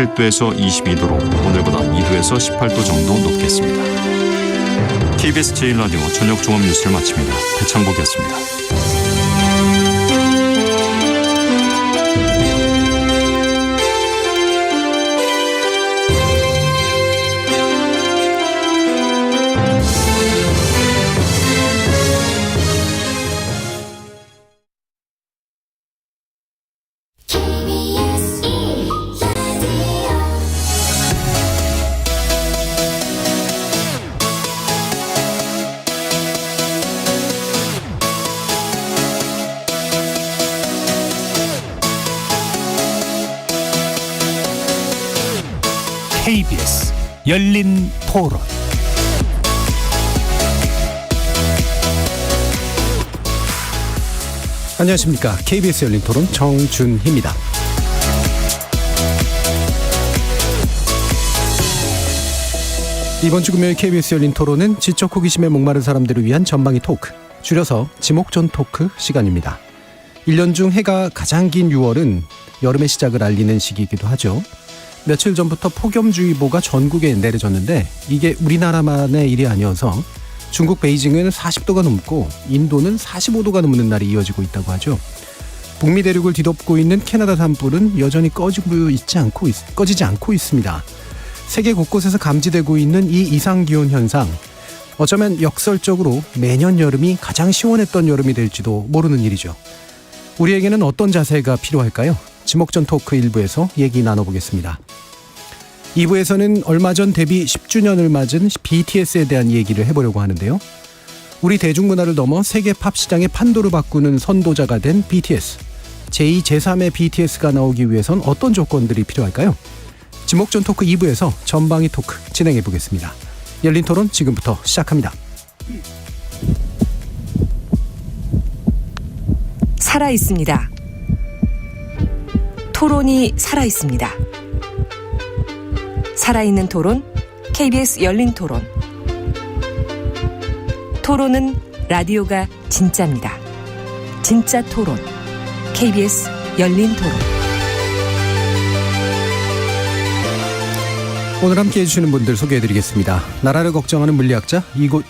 17도에서 22도로 오늘보다 2도에서 18도 정도 높겠습니다. KBS 제1라디오 저녁 종합 뉴스를 마칩니다. 배창복이었습니다. KBS 열린 토론. 안녕하십니까. KBS 열린 토론 정준희입니다. 이번 주 금요일 KBS 열린 토론은 지적 호기심에 목마른 사람들을 위한 전방위 토크, 줄여서 지목전 토크 시간입니다. 1년 중 해가 가장 긴 6월은 여름의 시작을 알리는 시기이기도 하죠. 며칠 전부터 폭염주의보가 전국에 내려졌는데 이게 우리나라만의 일이 아니어서 중국 베이징은 40도가 넘고 인도는 45도가 넘는 날이 이어지고 있다고 하죠. 북미 대륙을 뒤덮고 있는 캐나다 산불은 여전히 꺼지지 않고 있습니다. 세계 곳곳에서 감지되고 있는 이 이상기온 현상, 어쩌면 역설적으로 매년 여름이 가장 시원했던 여름이 될지도 모르는 일이죠. 우리에게는 어떤 자세가 필요할까요? 지목전 토크 1부에서 얘기 나눠보겠습니다. 2부에서는 얼마 전 데뷔 10주년을 맞은 BTS에 대한 얘기를 해보려고 하는데요. 우리 대중문화를 넘어 세계 팝 시장의 판도를 바꾸는 선도자가 된 BTS. 제2, 제3의 BTS가 나오기 위해선 어떤 조건들이 필요할까요? 지목전 토크 2부에서 전방위 토크 진행해보겠습니다. 열린 토론 지금부터 시작합니다. 살아있습니다. 토론이 살아있습니다. 살아있는 토론, KBS 열린 토론. 토론은 라디오가 진짜입니다. 진짜 토론, KBS 열린 토론. 오늘 함께해 주시는 분들 소개해드리겠습니다. 나라를 걱정하는 물리학자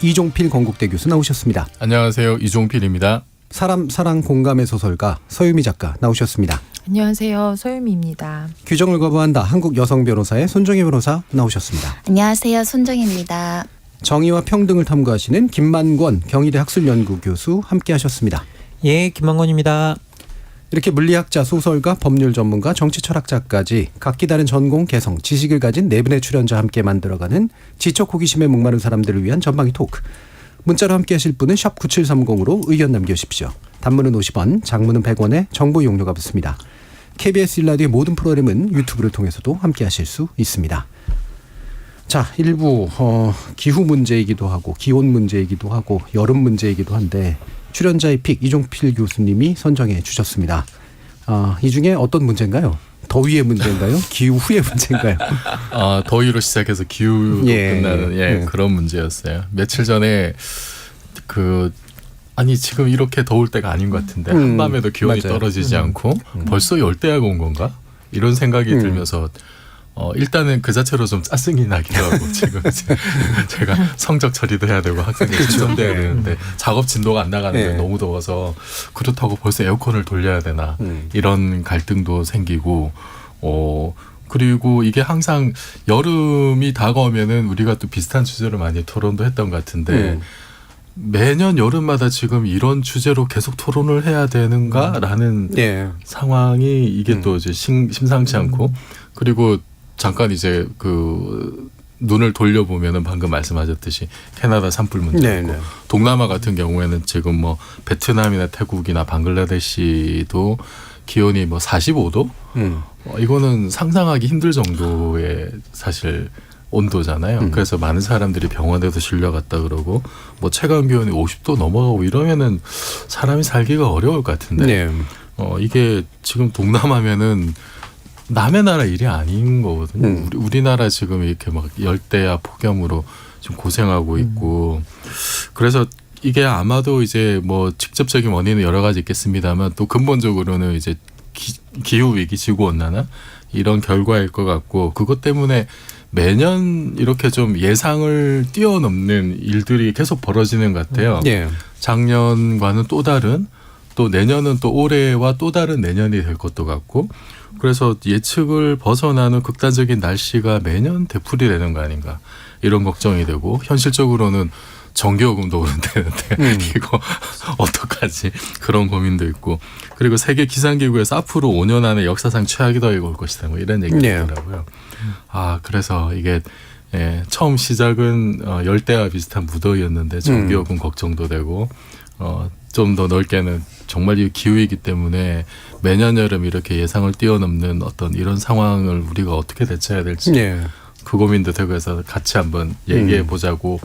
이종필 건국대 교수 나오셨습니다. 안녕하세요. 이종필입니다. 사람, 사랑, 공감의 소설가 서유미 작가 나오셨습니다. 안녕하세요. 서유미입니다. 규정을 거부한다. 한국 여성 변호사의 손정희 변호사 나오셨습니다. 안녕하세요. 손정희입니다. 정의와 평등을 탐구하시는 김만권 경희대 학술연구 교수 함께하셨습니다. 예, 김만권입니다. 이렇게 물리학자, 소설가, 법률 전문가, 정치철학자까지 각기 다른 전공, 개성, 지식을 가진 네 분의 출연자와 함께 만들어가는 지적 호기심에 목마른 사람들을 위한 전방위 토크. 문자로 함께 하실 분은 샵 9730으로 의견 남겨주십시오. 단문은 50원, 장문은 100원에 정보 이용료가 붙습니다. KBS 1라디오의 모든 프로그램은 유튜브를 통해서도 함께 하실 수 있습니다. 자, 1부 기후 문제이기도 하고 기온 문제이기도 하고 여름 문제이기도 한데 출연자의 픽 이종필 교수님이 선정해 주셨습니다. 이 중에 어떤 문제인가요? 더위의 문제인가요? 기후의 문제인가요? 더위로 시작해서 기후로 끝나는 그런 문제였어요. 며칠 전에 지금 이렇게 더울 때가 아닌 것 같은데 한밤에도 기온이 맞아요. 떨어지지 않고 벌써 열대야가 온 건가? 이런 생각이 들면서 일단은 그 자체로 좀 짜증이 나기도 하고 지금 제가 성적 처리도 해야 되고 학생들 시험돼야 되는데 작업 진도가 안 나가는데 너무 더워서 그렇다고 벌써 에어컨을 돌려야 되나 이런 갈등도 생기고 그리고 이게 항상 여름이 다가오면은 우리가 또 비슷한 주제로 많이 토론도 했던 것 같은데 매년 여름마다 지금 이런 주제로 계속 토론을 해야 되는가라는 상황이 이게 또 이제 심상치 않고 그리고 잠깐 이제 눈을 돌려보면은 방금 말씀하셨듯이 캐나다 산불 문제고 동남아 같은 경우에는 지금 뭐 베트남이나 태국이나 방글라데시도 기온이 뭐 45도? 이거는 상상하기 힘들 정도의 사실 온도잖아요. 그래서 많은 사람들이 병원에도 실려갔다 그러고 뭐 체감 기온이 50도 넘어가고 이러면은 사람이 살기가 어려울 것 같은데 이게 지금 동남아면은 남의 나라 일이 아닌 거거든요. 우리나라 지금 이렇게 막 열대야 폭염으로 좀 고생하고 있고 그래서 이게 아마도 이제 뭐 직접적인 원인은 여러 가지 있겠습니다만 또 근본적으로는 이제 기후 위기, 지구 온난화 이런 결과일 것 같고 그것 때문에 매년 이렇게 좀 예상을 뛰어넘는 일들이 계속 벌어지는 것 같아요. 예. 작년과는 또 다른 또 내년은 또 올해와 또 다른 내년이 될 것도 같고 그래서 예측을 벗어나는 극단적인 날씨가 매년 되풀이되는 거 아닌가 이런 걱정이 되고 현실적으로는 전기요금도 오른다는데 이거 어떡하지 그런 고민도 있고 그리고 세계 기상기구에서 앞으로 5년 안에 역사상 최악의 더위가 올 것이다 뭐 이런 얘기가 네. 있더라고요. 그래서 이게 처음 시작은 열대와 비슷한 무더위였는데 전기요금 걱정도 되고 좀 더 넓게는 정말 이 기후이기 때문에 매년 여름 이렇게 예상을 뛰어넘는 어떤 이런 상황을 우리가 어떻게 대처해야 될지 예. 그 고민도 되고 해서 같이 한번 얘기해 보자고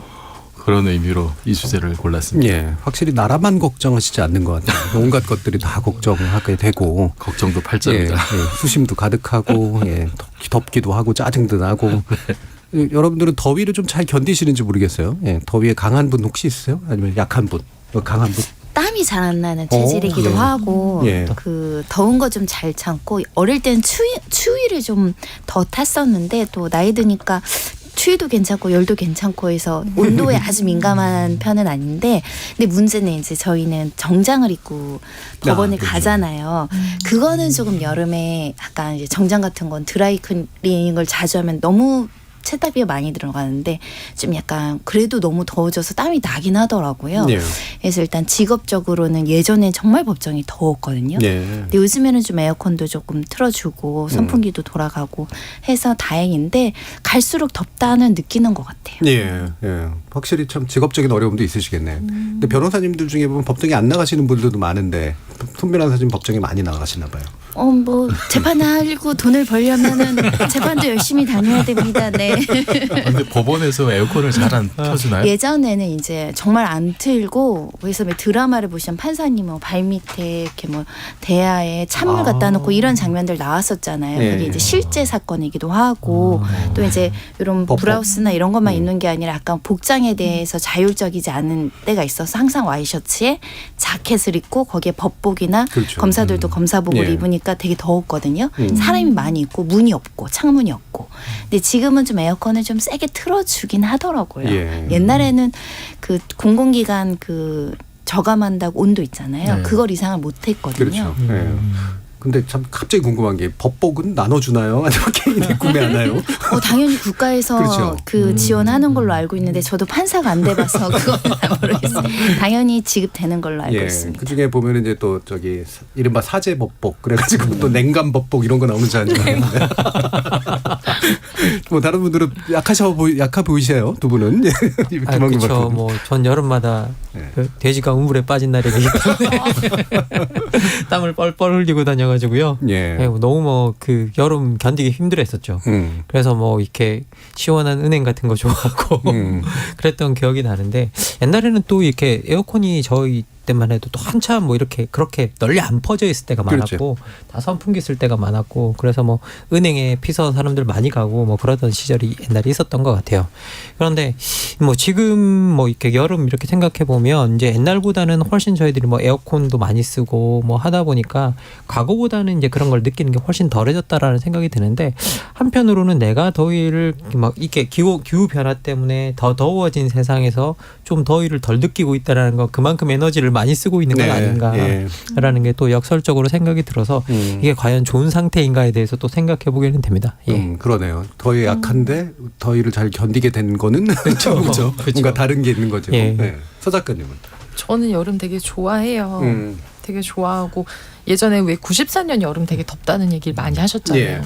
그런 의미로 이 주제를 골랐습니다. 예. 확실히 나라만 걱정하시지 않는 것 같아요. 온갖 것들이 다 걱정하게 되고 걱정도 팔자입니다. 수심도 가득하고 덥기도 하고 짜증도 나고 여러분들은 더위를 좀 잘 견디시는지 모르겠어요. 더위에 강한 분 혹시 있으세요? 아니면 약한 분? 강한 분? 땀이 잘 안 나는 체질이기도 예. 하고 예. 그 더운 거 좀 잘 참고 어릴 때는 추위를 좀 더 탔었는데 또 나이 드니까 추위도 괜찮고 열도 괜찮고 해서 온도에 아주 민감한 편은 아닌데 근데 문제는 이제 저희는 정장을 입고 법원에 그렇죠. 가잖아요. 그거는 조금 여름에 약간 이제 정장 같은 건 드라이클리닝을 자주 하면 너무 세탁비가 많이 들어가는데 좀 약간 그래도 너무 더워져서 땀이 나긴 하더라고요. 예. 그래서 일단 직업적으로는 예전에 정말 법정이 더웠거든요. 예. 근데 요즘에는 좀 에어컨도 조금 틀어주고 선풍기도 돌아가고 해서 다행인데 갈수록 덥다는 느끼는 것 같아요. 예. 확실히 참 직업적인 어려움도 있으시겠네요. 근데 변호사님들 중에 보면 법정에 안 나가시는 분들도 많은데 손 변호사님 법정에 많이 나가시나 봐요. 뭐 재판하려고 돈을 벌려면은 재판도 열심히 다녀야 됩니다. 네. 근데 법원에서 에어컨을 잘 안 켜주나요? 예전에는 이제 정말 안 틀고 그래서 왜 드라마를 보시면 판사님은 발 밑에 이렇게 뭐 대야에 찬물 갖다 놓고 이런 장면들 나왔었잖아요. 예. 그게 이제 실제 사건이기도 하고 또 이제 이런 법복. 브라우스나 이런 것만 입는 게 아니라 약간 복장에 대해서 자율적이지 않은 때가 있어서 항상 와이셔츠에 자켓을 입고 거기에 법복이나 그렇죠. 검사들도 검사복을 예. 입으니까 되게 더웠거든요. 사람이 많이 있고 문이 없고 창문이 없고. 근데 지금은 좀 에어컨을 좀 세게 틀어주긴 하더라고요. 예. 옛날에는 그 공공기관 그 저감한다고 온도 있잖아요. 네. 그걸 이상을 못했거든요. 그렇죠. 근데 참 갑자기 궁금한 게 법복은 나눠주나요? 아니면 개인이 구매하나요? 당연히 국가에서 그렇죠. 그 지원하는 걸로 알고 있는데 저도 판사가 안 돼봐서 그건 모르겠어요. 당연히 지급되는 걸로 알고 있습니다. 그 중에 보면 이제 또 저기 이른바 사제 법복 그래가지고 또 냉감 법복 이런 거 나오는 줄 아는데. 뭐 다른 분들은 약해 보이세요 두 분은. 그렇죠. 뭐 전 여름마다 네. 그 돼지가 우물에 빠진 날이기 때문에 땀을 뻘뻘 흘리고 다녀가지고요. 예. 너무 뭐 그 여름 견디기 힘들었었죠. 그래서 뭐 이렇게 시원한 은행 같은 거 좋아하고 그랬던 기억이 나는데 옛날에는 또 이렇게 에어컨이 저희 때만 해도 또 한참 뭐 이렇게 그렇게 널리 안 퍼져 있을 때가 많았고 그렇죠. 다 선풍기 쓸 때가 많았고 그래서 뭐 은행에 피서 사람들 많이 가고 뭐 그러던 시절이 옛날에 있었던 것 같아요. 그런데 뭐 지금 뭐 이렇게 여름 이렇게 생각해 보면 이제 옛날보다는 훨씬 저희들이 뭐 에어컨도 많이 쓰고 뭐 하다 보니까 과거보다는 이제 그런 걸 느끼는 게 훨씬 덜해졌다라는 생각이 드는데 한편으로는 내가 더위를 막 이렇게 기후 변화 때문에 더 더워진 세상에서 좀 더위를 덜 느끼고 있다라는 거 그만큼 에너지를 많이 쓰고 있는 건 아닌가라는 게 또 역설적으로 생각이 들어서 이게 과연 좋은 상태인가에 대해서 또 생각해 보게는 됩니다. 그러네요. 더위에 약한데 더위를 잘 견디게 된 거는 그렇죠. 뭔가 다른 게 있는 거죠. 예. 네. 서 작가님은. 저는 여름 되게 좋아해요. 되게 좋아하고 예전에 왜 94년 여름 되게 덥다는 얘기를 많이 하셨잖아요. 예.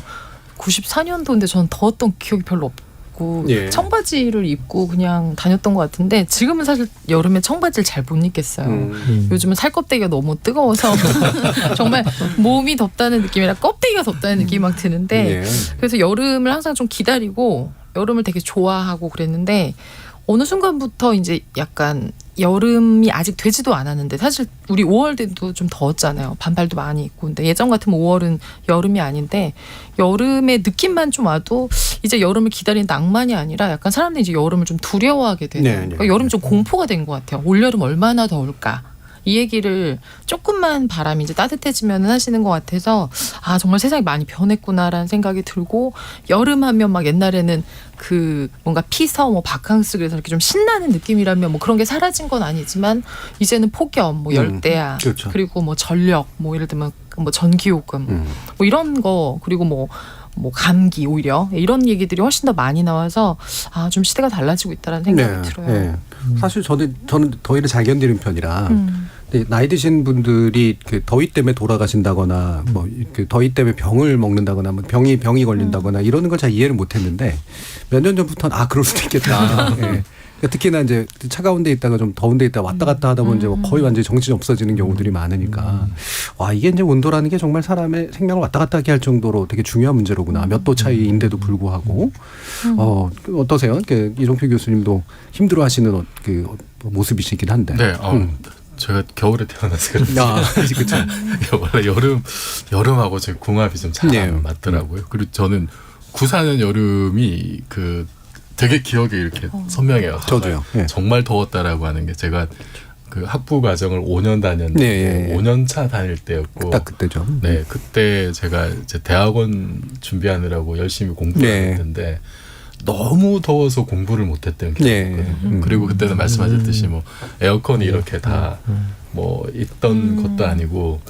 94년도인데 저는 더웠던 기억이 별로 없고 예. 청바지를 입고 그냥 다녔던 것 같은데 지금은 사실 여름에 청바지를 잘 못 입겠어요. 요즘은 살껍데기가 너무 뜨거워서 정말 몸이 덥다는 느낌이라 껍데기가 덥다는 느낌이 막 드는데 예. 그래서 여름을 항상 좀 기다리고 여름을 되게 좋아하고 그랬는데 어느 순간부터 이제 약간 여름이 아직 되지도 않았는데 사실 우리 5월 때도 좀 더웠잖아요. 반팔도 많이 입고. 근데 예전 같으면 5월은 여름이 아닌데 여름의 느낌만 좀 와도 이제 여름을 기다리는 낭만이 아니라 약간 사람들이 이제 여름을 좀 두려워하게 되는. 네, 네. 그러니까 여름 좀 공포가 된 것 같아요. 올여름 얼마나 더울까. 이 얘기를 조금만 바람이 이제 따뜻해지면 하시는 것 같아서 아 정말 세상이 많이 변했구나라는 생각이 들고 여름 하면 막 옛날에는 그 뭔가 피서 뭐 바캉스 그래서 이렇게 좀 신나는 느낌이라면 뭐 그런 게 사라진 건 아니지만 이제는 폭염 뭐 열대야 그렇죠. 그리고 뭐 전력 뭐 예를 들면 뭐 전기요금 뭐 이런 거 그리고 뭐 감기 오히려 이런 얘기들이 훨씬 더 많이 나와서 아 좀 시대가 달라지고 있다는 생각이 들어요. 네. 사실 저는 더위를 잘 견디는 편이라 근데 나이 드신 분들이 그 더위 때문에 돌아가신다거나 뭐 그 더위 때문에 병을 먹는다거나 뭐 병이 걸린다거나 이러는 걸 잘 이해를 못했는데 몇 년 전부터는 아 그럴 수도 있겠다. 예. 그러니까 특히나 이제 차가운 데 있다가 좀 더운 데 있다가 왔다 갔다 하다 보면 이제 거의 완전히 정신이 없어지는 경우들이 많으니까 와 이게 이제 온도라는 게 정말 사람의 생명을 왔다 갔다 하게 할 정도로 되게 중요한 문제로구나. 몇 도 차이인데도 불구하고 어떠세요? 이종필 교수님도 힘들어하시는 그 모습이시긴 한데. 네. 제가 겨울에 태어나서 그런지 그렇죠. 원래 여름하고 제 궁합이 좀 잘 네. 맞더라고요. 그리고 저는 94년 여름이 그 되게 기억이 이렇게 선명해요. 저도요. 예. 정말 더웠다라고 하는 게 제가 그 학부 과정을 5년 다녔는데 네, 예. 5년 차 다닐 때였고 딱 그때죠. 네, 그때 제가 이제 대학원 준비하느라고 열심히 공부를 네. 했는데 너무 더워서 공부를 못했던 기억이 네. 있거든요. 그리고 그때는 말씀하셨듯이 뭐 에어컨이 이렇게 다 뭐 있던 것도 아니고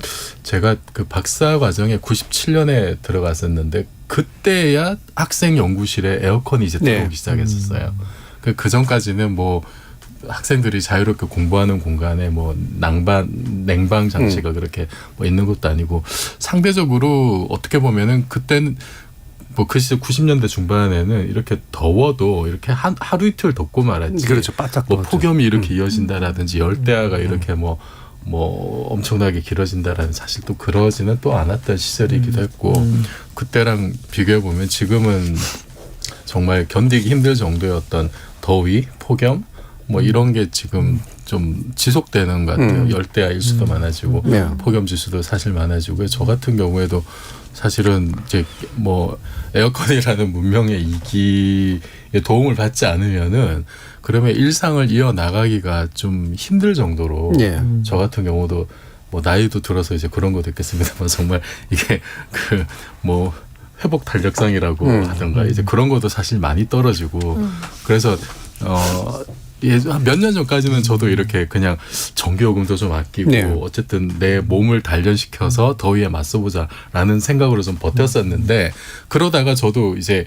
제가 그 박사 과정에 97년에 들어갔었는데 그때야 학생 연구실에 에어컨이 이제 네. 들어오기 시작했었어요. 그 전까지는 뭐 학생들이 자유롭게 공부하는 공간에 뭐 냉방 장치가 그렇게 뭐 있는 것도 아니고 상대적으로 어떻게 보면은 그때는 뭐 그 시절 90년대 중반에는 이렇게 더워도 이렇게 하루 이틀 덥고 말았지. 그렇죠. 바짝 뭐 더웠죠. 폭염이 이렇게 이어진다라든지 열대야가 이렇게 뭐 엄청나게 길어진다라는 사실 또 그러지는 또 않았던 시절이기도 했고 그때랑 비교해 보면 지금은 정말 견디기 힘들 정도의 어떤 더위, 폭염 뭐 이런 게 지금 좀 지속되는 것 같아요. 열대야 일수도 많아지고 네. 폭염 지수도 사실 많아지고 저 같은 경우에도 사실은 이제 뭐 에어컨이라는 문명의 이기에 도움을 받지 않으면은 그러면 일상을 이어나가기가 좀 힘들 정도로 예. 저 같은 경우도 뭐 나이도 들어서 이제 그런 것도 있겠습니다만 정말 이게 그 뭐 회복 탄력성이라고 하던가 이제 그런 것도 사실 많이 떨어지고 그래서 몇 년 전까지는 저도 이렇게 그냥 전기요금도 좀 아끼고 네. 어쨌든 내 몸을 단련시켜서 더위에 맞서보자라는 생각으로 좀 버텼었는데 그러다가 저도 이제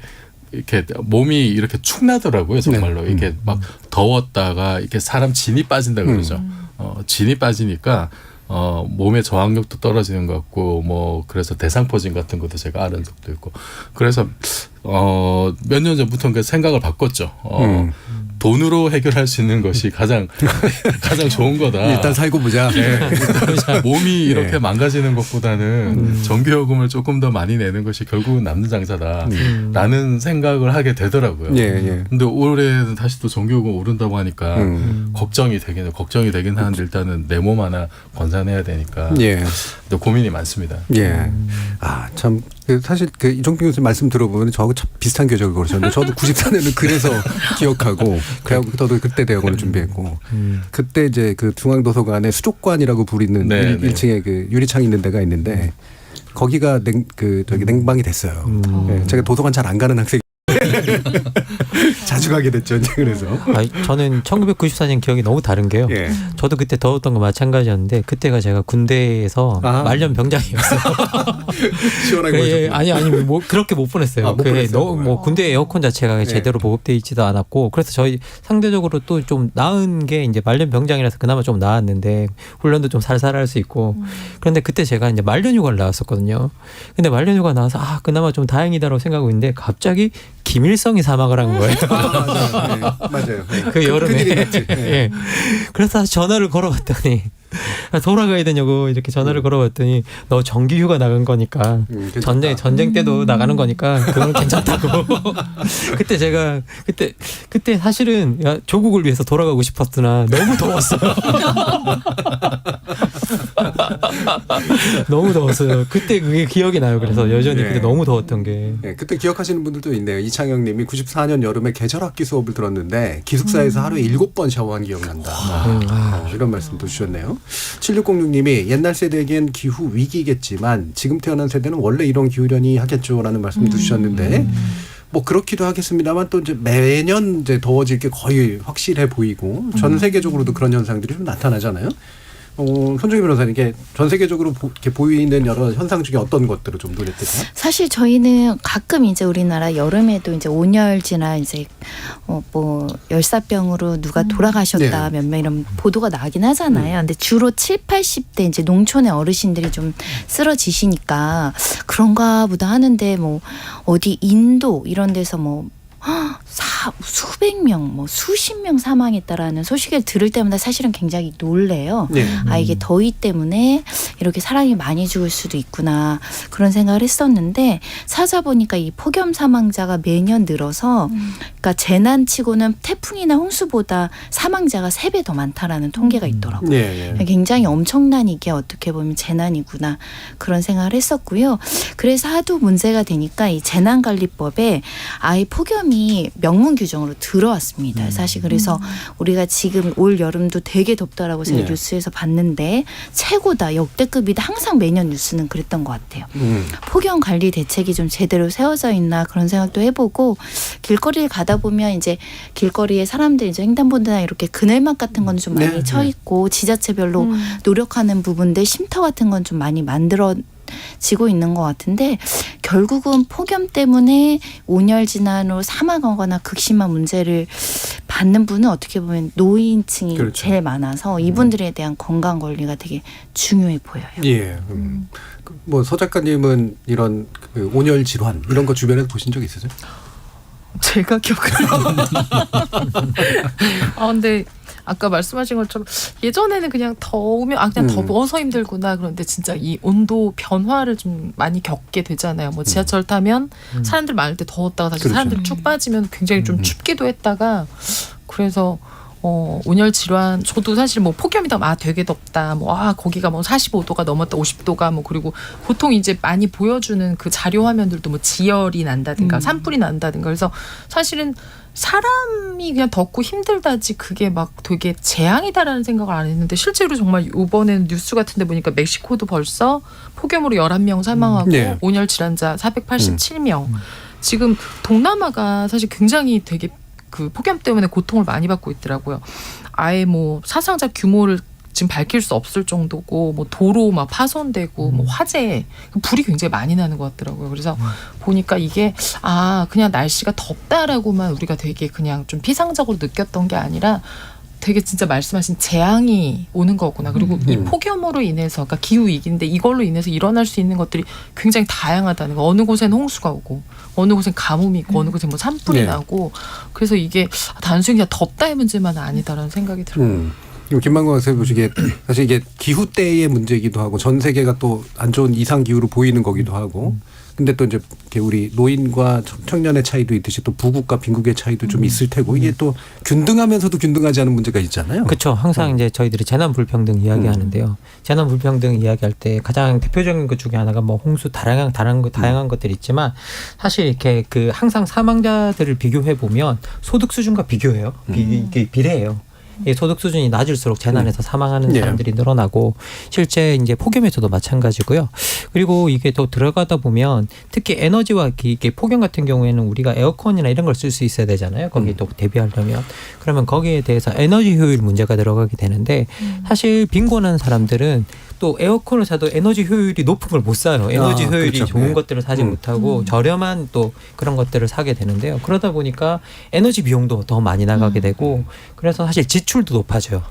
이렇게 몸이 이렇게 축나더라고요 정말로 네. 이게 막 더웠다가 이렇게 사람 진이 빠진다 그러죠. 진이 빠지니까 몸의 저항력도 떨어지는 것 같고 뭐 그래서 대상포진 같은 것도 제가 앓은 적도 있고 그래서 몇 년 전부터 그 생각을 바꿨죠. 돈으로 해결할 수 있는 것이 가장 좋은 거다. 일단 살고 보자. 네. 몸이 이렇게 망가지는 것보다는 전기요금을 조금 더 많이 내는 것이 결국은 남는 장사다라는 생각을 하게 되더라고요. 예. 근데 올해는 다시 또 전기요금 오른다고 하니까 걱정이 되긴 하는데 일단은 내 몸 하나 건사해야 되니까 예. 또 고민이 많습니다. 예. 아, 참. 사실 이종필 교수님 말씀 들어보면 저하고 참 비슷한 궤적을 걸으셨는데 저도 94년은 그래서 기억하고 그래갖고 저도 그때 대학원을 준비했고 그때 이제 그 중앙도서관에 수족관이라고 부르는 네, 1층에 그 유리창이 있는 데가 있는데 거기가 냉방이 됐어요. 예, 제가 도서관 잘 안 가는 학생. 자주 가게 됐죠. 이제 그래서. 저는 1994년 기억이 너무 다른 게요. 예. 저도 그때 더웠던 거 마찬가지였는데 그때가 제가 군대에서 말년 병장이었어요. 시원하게 보셨구나. 아니 뭐 그렇게 못 보냈어요. 못 보냈어요. 뭐 군대 에어컨 자체가 제대로 보급돼 있지도 않았고 그래서 저희 상대적으로 또 좀 나은 게 이제 말년 병장이라서 그나마 좀 나았는데 훈련도 좀 살살할 수 있고 그런데 그때 제가 이제 말년 휴가를 나왔었거든요. 근데 말년 휴가 나와서 그나마 좀 다행이다라고 생각하고 있는데 갑자기 김일성이 사망을 한 거예요. 맞아요. 그 여름에. 큰일이 났지. 예. 그래서 다시 전화를 걸어봤더니 돌아가야 되냐고 이렇게 전화를 걸어봤더니 너 정기 휴가 나간 거니까 전쟁 때도 나가는 거니까 그건 괜찮다고. 그때 제가 그때 사실은 조국을 위해서 돌아가고 싶었으나 너무 더웠어요. 너무 더웠어요. 그때 그게 기억이 나요. 그래서 여전히 네. 그때 너무 더웠던 게. 네, 그때 기억하시는 분들도 있네요. 이창영 님이 94년 여름에 계절학기 수업을 들었는데 기숙사에서 하루에 7번 샤워한 기억난다. 이런 말씀도 주셨네요. 7606님이 옛날 세대에겐 기후 위기겠지만 지금 태어난 세대는 원래 이런 기후련이 하겠죠라는 말씀도 주셨는데 뭐 그렇기도 하겠습니다만 또 이제 매년 이제 더워질 게 거의 확실해 보이고 전 세계적으로도 그런 현상들이 좀 나타나잖아요. 손정희 변호사님, 이게 전 세계적으로 이렇게 보이는 여러 현상 중에 어떤 것들을 좀 눈에 띄나요? 사실 저희는 가끔 이제 우리나라 여름에도 이제 온열지나 이제 뭐 열사병으로 누가 돌아가셨다 네. 몇 명 이런 보도가 나긴 하잖아요. 근데 주로 7, 80대 이제 농촌의 어르신들이 좀 쓰러지시니까 그런가 보다 하는데 뭐 어디 인도 이런 데서 뭐 수백 명, 뭐 수십 명 사망했다라는 소식을 들을 때마다 사실은 굉장히 놀래요. 네. 아, 이게 더위 때문에 이렇게 사람이 많이 죽을 수도 있구나 그런 생각을 했었는데 찾아보니까 이 폭염 사망자가 매년 늘어서 그러니까 재난치고는 태풍이나 홍수보다 사망자가 3배 더 많다라는 통계가 있더라고요. 네. 굉장히 엄청난 이게 어떻게 보면 재난이구나 그런 생각을 했었고요. 그래서 하도 문제가 되니까 이 재난관리법에 아예 폭염이 명문 규정으로 들어왔습니다. 사실 그래서 우리가 지금 올 여름도 되게 덥다라고 제가 네. 뉴스에서 봤는데 최고다 역대급이다 항상 매년 뉴스는 그랬던 것 같아요. 폭염 관리 대책이 좀 제대로 세워져 있나 그런 생각도 해보고 길거리를 가다 보면 이제 길거리에 사람들 이제 횡단보도나 이렇게 그늘막 같은 건 좀 많이 네. 쳐 있고 지자체별로 노력하는 부분들 쉼터 같은 건 좀 많이 지고 있는 것 같은데 결국은 폭염 때문에 온열 질환으로 사망하거나 극심한 문제를 받는 분은 어떻게 보면 노인층이 그렇죠. 제일 많아서 이분들에 대한 건강 관리가 되게 중요해 보여요. 예. 뭐 서 작가님은 이런 그 온열 질환 이런 거 주변에서 보신 적 있으세요? 제가 기억을 근데 아까 말씀하신 것처럼 예전에는 그냥 더우면 그냥 더워서 힘들구나. 그런데 진짜 이 온도 변화를 좀 많이 겪게 되잖아요. 뭐 지하철 타면 사람들 많을 때 더웠다가 다시 그렇죠. 사람들 쭉 빠지면 굉장히 좀 춥기도 했다가 그래서 온열 질환 저도 사실 뭐 폭염이 되게 덥다. 거기가 뭐 45도가 넘었다. 50도가 뭐 그리고 보통 이제 많이 보여주는 그 자료 화면들도 뭐 지열이 난다든가 산불이 난다든가 그래서 사실은 사람이 그냥 덥고 힘들다지 그게 막 되게 재앙이다라는 생각을 안 했는데 실제로 정말 이번에는 뉴스 같은 데 보니까 멕시코도 벌써 폭염으로 11명 사망하고 네. 온열 질환자 487명. 지금 동남아가 사실 굉장히 되게 그 폭염 때문에 고통을 많이 받고 있더라고요. 아예 뭐 사상자 규모를 지금 밝힐 수 없을 정도고 뭐 도로 막 파손되고 뭐 화재 불이 굉장히 많이 나는 것 같더라고요. 그래서 보니까 이게 그냥 날씨가 덥다라고만 우리가 되게 그냥 좀 피상적으로 느꼈던 게 아니라 되게 진짜 말씀하신 재앙이 오는 거구나. 그리고 이 폭염으로 인해서 그러니까 기후 위기인데 이걸로 인해서 일어날 수 있는 것들이 굉장히 다양하다는 거. 어느 곳에는 홍수가 오고 어느 곳엔 가뭄이 있고 어느 곳엔 뭐 산불이 네. 나고 그래서 이게 단순히 그냥 덥다의 문제만은 아니다라는 생각이 들어요. 김만광 선생님 보시기에 사실 이게 기후 때의 문제이기도 하고 전 세계가 또 안 좋은 이상 기후로 보이는 거기도 하고 근데 또 이제 이렇게 우리 노인과 청년의 차이도 있듯이 또 부국과 빈국의 차이도 좀 있을 테고 이게 또 균등하면서도 균등하지 않은 문제가 있잖아요. 그렇죠. 항상 이제 저희들이 재난 불평등 이야기하는데요. 재난 불평등 이야기할 때 가장 대표적인 것 중에 하나가 뭐 홍수 다양한 것들이 있지만 사실 이렇게 그 항상 사망자들을 비교해 보면 소득 수준과 비교해요. 이게 비례해요. 이 소득 수준이 낮을수록 재난에서 사망하는 네. 사람들이 늘어나고 실제 이제 폭염에서도 마찬가지고요. 그리고 이게 또 들어가다 보면 특히 에너지와 이게 폭염 같은 경우에는 우리가 에어컨이나 이런 걸 쓸 수 있어야 되잖아요. 거기에 또 대비하려면 그러면 거기에 대해서 에너지 효율 문제가 들어가게 되는데 사실 빈곤한 사람들은 또 에어컨을 사도 에너지 효율이 높은 걸 못 사요. 에너지 효율이 그렇죠. 좋은 네. 것들을 사지 못하고 저렴한 또 그런 것들을 사게 되는데요. 그러다 보니까 에너지 비용도 더 많이 나가게 되고 그래서 사실 지출도 높아져요.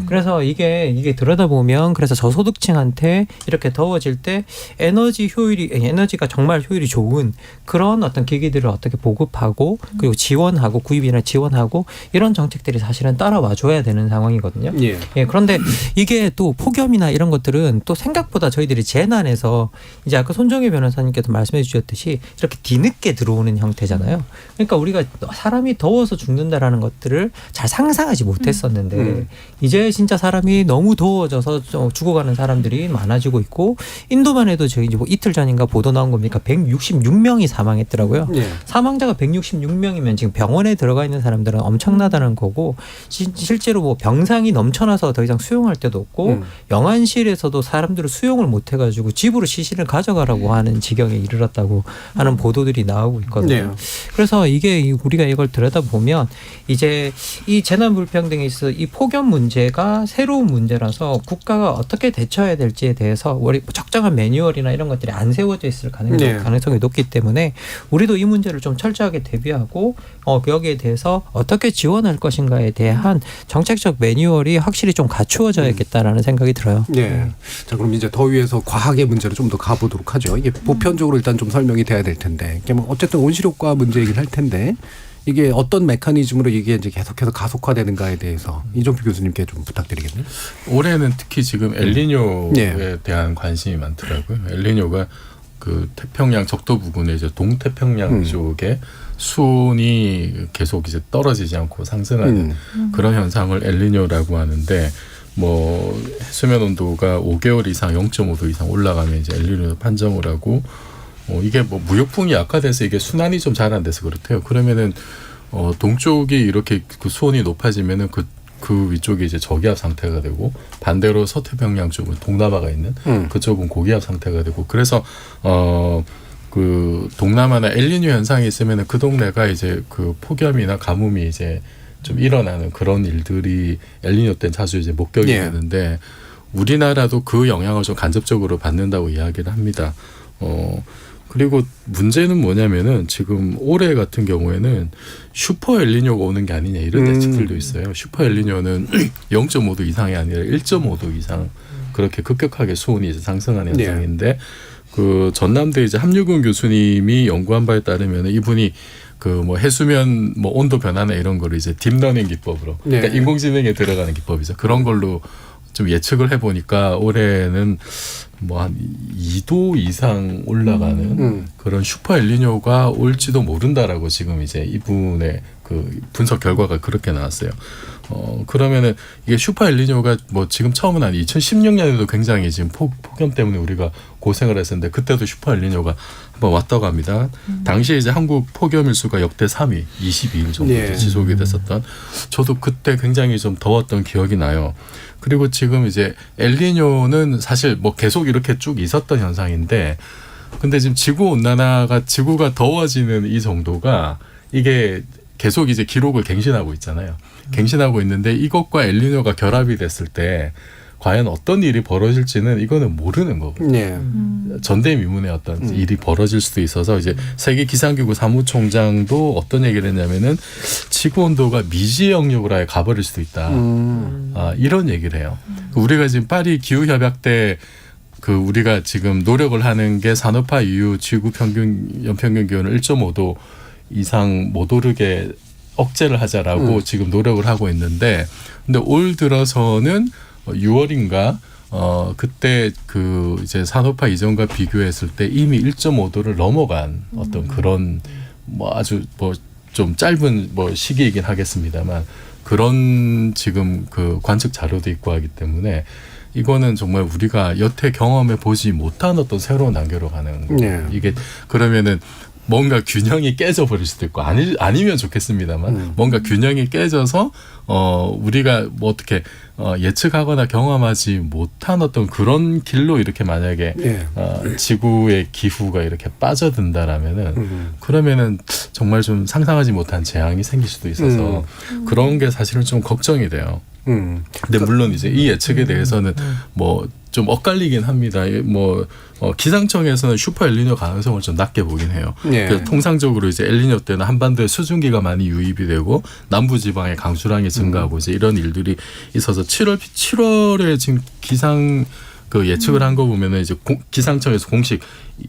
그래서 이게 들여다보면 그래서 저소득층한테 이렇게 더워질 때 에너지가 정말 효율이 좋은 그런 어떤 기기들을 어떻게 보급하고 그리고 지원하고 구입이나 지원하고 이런 정책들이 사실은 따라와 줘야 되는 상황이거든요. 예. 예, 그런데 이게 또 폭염이나 이런 것들은 사실은 또 생각보다 저희들이 재난에서 이제 아까 손정혜 변호사님께서 말씀해 주셨듯이 이렇게 뒤늦게 들어오는 형태잖아요. 그러니까 우리가 사람이 더워서 죽는다라는 것들을 잘 상상하지 못했었는데 이제 진짜 사람이 너무 더워져서 죽어가는 사람들이 많아지고 있고 인도만 해도 저희 이제 뭐 이틀 전인가 보도 나온 겁니까? 166명이 사망했더라고요. 예. 사망자가 166명이면 지금 병원에 들어가 있는 사람들은 엄청나다는 거고 실제로 뭐 병상이 넘쳐나서 더 이상 수용할 데도 없고 영안실에서도 사람들을 수용을 못 해가지고 집으로 시신을 가져가라고 하는 지경에 이르렀다고 하는 보도들이 나오고 있거든요. 네. 그래서 이게 우리가 이걸 들여다보면 이제 이 재난 불평등에 있어서 이 폭염 문제가 새로운 문제라서 국가가 어떻게 대처해야 될지에 대해서 우리 적정한 매뉴얼이나 이런 것들이 안 세워져 있을 가능성이 높기 때문에 우리도 이 문제를 좀 철저하게 대비하고 여기에 대해서 어떻게 지원할 것인가에 대한 정책적 매뉴얼이 확실히 좀 갖추어져야겠다라는 생각이 들어요. 네. 자, 그럼 이제 더위에서 과학의 문제로 좀 더 가보도록 하죠. 이게 보편적으로 일단 좀 설명이 돼야 될 텐데, 이게 뭐 어쨌든 온실효과 문제이긴 할 텐데, 이게 어떤 메커니즘으로 이게 이제 계속해서 가속화되는가에 대해서 이종필 교수님께 좀 부탁드리겠네요. 올해는 특히 지금 엘니뇨에 네. 대한 관심이 많더라고요. 엘니뇨가 그 태평양 적도 부근에 이제 동태평양 쪽에 수온이 계속 이제 떨어지지 않고 상승하는 그런 현상을 엘니뇨라고 하는데, 뭐 해수면 온도가 5개월 이상 0.5도 이상 올라가면 이제 엘니뇨 판정을 하고, 이게 뭐 무역풍이 약화돼서 이게 순환이 좀 잘 안 돼서 그렇대요. 그러면은 동쪽이 이렇게 그 수온이 높아지면은 그 위쪽이 이제 저기압 상태가 되고, 반대로 서태평양 쪽은 동남아가 있는 그쪽은 고기압 상태가 되고, 그래서 그 동남아나 엘니뇨 현상이 있으면은 그 동네가 이제 그 폭염이나 가뭄이 이제 좀 일어나는 그런 일들이 엘니뇨 때는 자주 이제 목격이 되는데, 우리나라도 그 영향을 좀 간접적으로 받는다고 이야기를 합니다. 그리고 문제는 뭐냐면은 지금 올해 같은 경우에는 슈퍼 엘니뇨가 오는 게 아니냐 이런 예측들도 있어요. 슈퍼 엘니뇨는 0.5도 이상이 아니라 1.5도 이상 그렇게 급격하게 수온이 이제 상승하는 현상인데, 그 전남대 이제 함유근 교수님이 연구한 바에 따르면 이분이 그 뭐 해수면 뭐 온도 변화나 이런 거를 이제 딥러닝 기법으로, 그러니까 인공지능에 들어가는 기법이죠. 그런 걸로 좀 예측을 해보니까 올해는 뭐 한 2도 이상 올라가는 그런 슈퍼 엘니뇨가 올지도 모른다라고 지금 이제 이분의 그 분석 결과가 그렇게 나왔어요. 그러면은 이게 슈퍼 엘니뇨가 뭐 지금 처음은 아니 2016년에도 굉장히 지금 폭염 때문에 우리가 고생을 했었는데, 그때도 슈퍼 엘니뇨가 한번 왔다고 합니다. 당시에 이제 한국 폭염 일수가 역대 3위, 22일 정도 지속이 됐었던. 저도 그때 굉장히 좀 더웠던 기억이 나요. 그리고 지금 이제 엘니뇨는 사실 뭐 계속 이렇게 쭉 있었던 현상인데, 근데 지금 지구가 더워지는 이 정도가 이게 계속 이제 기록을 갱신하고 있잖아요. 갱신하고 있는데 이것과 엘니뇨가 결합이 됐을 때 과연 어떤 일이 벌어질지는 이거는 모르는 거거든요. 전대미문의 어떤 일이 벌어질 수도 있어서, 이제 세계 기상기구 사무총장도 어떤 얘기를 했냐면은 지구 온도가 미지의 영역으로 아예 가버릴 수도 있다. 이런 얘기를 해요. 우리가 지금 파리 기후 협약 때 그 우리가 지금 노력을 하는 게 산업화 이후 지구 연평균 기온을 1.5도 이상 못 오르게 억제를 하자라고 지금 노력을 하고 있는데, 근데 올 들어서는 6월인가 그때 그 이제 산업화 이전과 비교했을 때 이미 1.5도를 넘어간 어떤 그런 뭐 아주 뭐 좀 짧은 뭐 시기이긴 하겠습니다만, 그런 지금 그 관측 자료도 있고 하기 때문에 이거는 정말 우리가 여태 경험해 보지 못한 어떤 새로운 단계로 가는 거예요. 이게 그러면은 뭔가 균형이 깨져버릴 수도 있고, 아니면 좋겠습니다만 뭔가 균형이 깨져서 우리가 뭐 어떻게 예측하거나 경험하지 못한 어떤 그런 길로 이렇게 만약에 지구의 기후가 이렇게 빠져든다라면은 그러면은 정말 좀 상상하지 못한 재앙이 생길 수도 있어서 그런 게 사실은 좀 걱정이 돼요. 근데 물론 이제 이 예측에 대해서는 뭐 좀 엇갈리긴 합니다. 뭐 기상청에서는 슈퍼 엘니뇨 가능성을 좀 낮게 보긴 해요. 그래서 통상적으로 이제 엘니뇨 때는 한반도에 수증기가 많이 유입이 되고 남부 지방의 강수량이 증가하고 이제 이런 일들이 있어서 7월에 지금 기상 그 예측을 한 거 보면은 이제 기상청에서 공식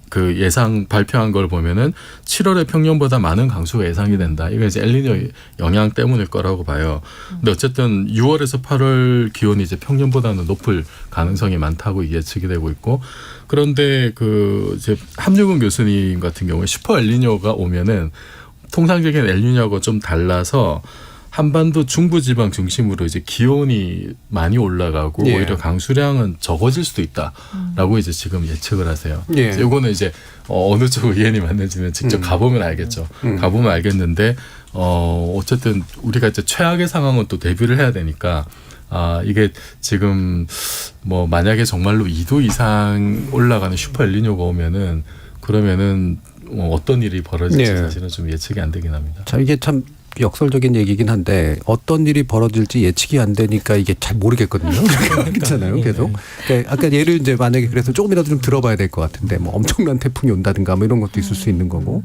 그 예상 발표한 걸 보면은 7월에 평년보다 많은 강수가 예상이 된다. 이거 이제 엘니뇨 영향 때문일 거라고 봐요. 근데 어쨌든 6월에서 8월 기온이 이제 평년보다는 높을 가능성이 많다고 예측이 되고 있고, 그런데 그 이제 함유근 교수님 같은 경우에 슈퍼 엘니뇨가 오면은 통상적인 엘니뇨하고 좀 달라서 한반도 중부지방 중심으로 이제 기온이 많이 올라가고 예. 오히려 강수량은 적어질 수도 있다라고 이제 지금 예측을 하세요. 예. 이거는 이제 어느 쪽 의견이 맞는지는 직접 가보면 알겠죠. 가보면 알겠는데 어쨌든 우리가 이제 최악의 상황은 또 대비를 해야 되니까 이게 지금 뭐 만약에 정말로 2도 이상 올라가는 슈퍼 엘니뇨가 오면은 그러면은 어떤 일이 벌어질지 네. 사실은 좀 예측이 안 되긴 합니다. 자, 이게 참 역설적인 얘기긴 한데 어떤 일이 벌어질지 예측이 안 되니까 이게 잘 모르겠거든요. 그렇잖아요, 계속. 그러니까 아까 예를 이제 만약에 그래서 조금이라도 좀 들어봐야 될 것 같은데 뭐 엄청난 태풍이 온다든가 뭐 이런 것도 있을 수 있는 거고,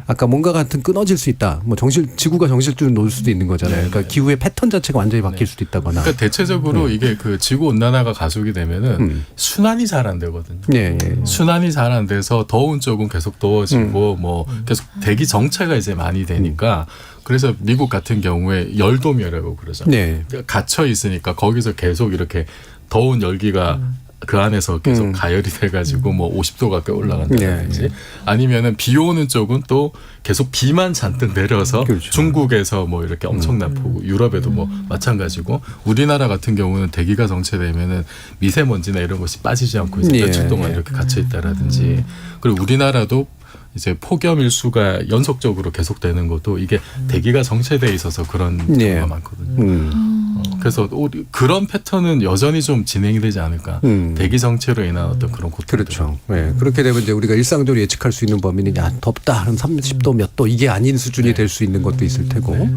아까 뭔가 같은 끊어질 수 있다. 뭐 지구가 정실줄을 놓을 수도 있는 거잖아요. 그러니까 기후의 패턴 자체가 완전히 바뀔 수도 있다거나. 그러니까 대체적으로 이게 그 지구 온난화가 가속이 되면은 순환이 잘 안 되거든요. 예, 예. 순환이 잘 안 돼서 더운 쪽은 계속 더워지고 뭐 계속 대기 정체가 이제 많이 되니까 그래서 미국 같은 경우에 열도멸이라고 그러잖아요. 네. 그러니까 갇혀 있으니까 거기서 계속 이렇게 더운 열기가 그 안에서 계속 가열이 돼가지고 뭐 50도 가까이 올라간다든지 네. 아니면은 비 오는 쪽은 또 계속 비만 잔뜩 내려서 그렇죠. 중국에서 뭐 이렇게 엄청난 폭우, 유럽에도 뭐 마찬가지고 우리나라 같은 경우는 대기가 정체되면은 미세먼지나 이런 것이 빠지지 않고 이제 예. 며칠 동안 이렇게 갇혀 있다라든지 그리고 우리나라도 이제 폭염 일수가 연속적으로 계속되는 것도 이게 대기가 정체돼 있어서 그런 경우가 예. 많거든요. 그래서 그런 패턴은 여전히 좀 진행이 되지 않을까. 대기 정체로 인한 어떤 그런 고통. 그렇죠. 네. 그렇게 되면 이제 우리가 일상적으로 예측할 수 있는 범위는 야 덥다 한 30도 몇 도 이게 아닌 수준이 될 수 있는 것도 있을 테고.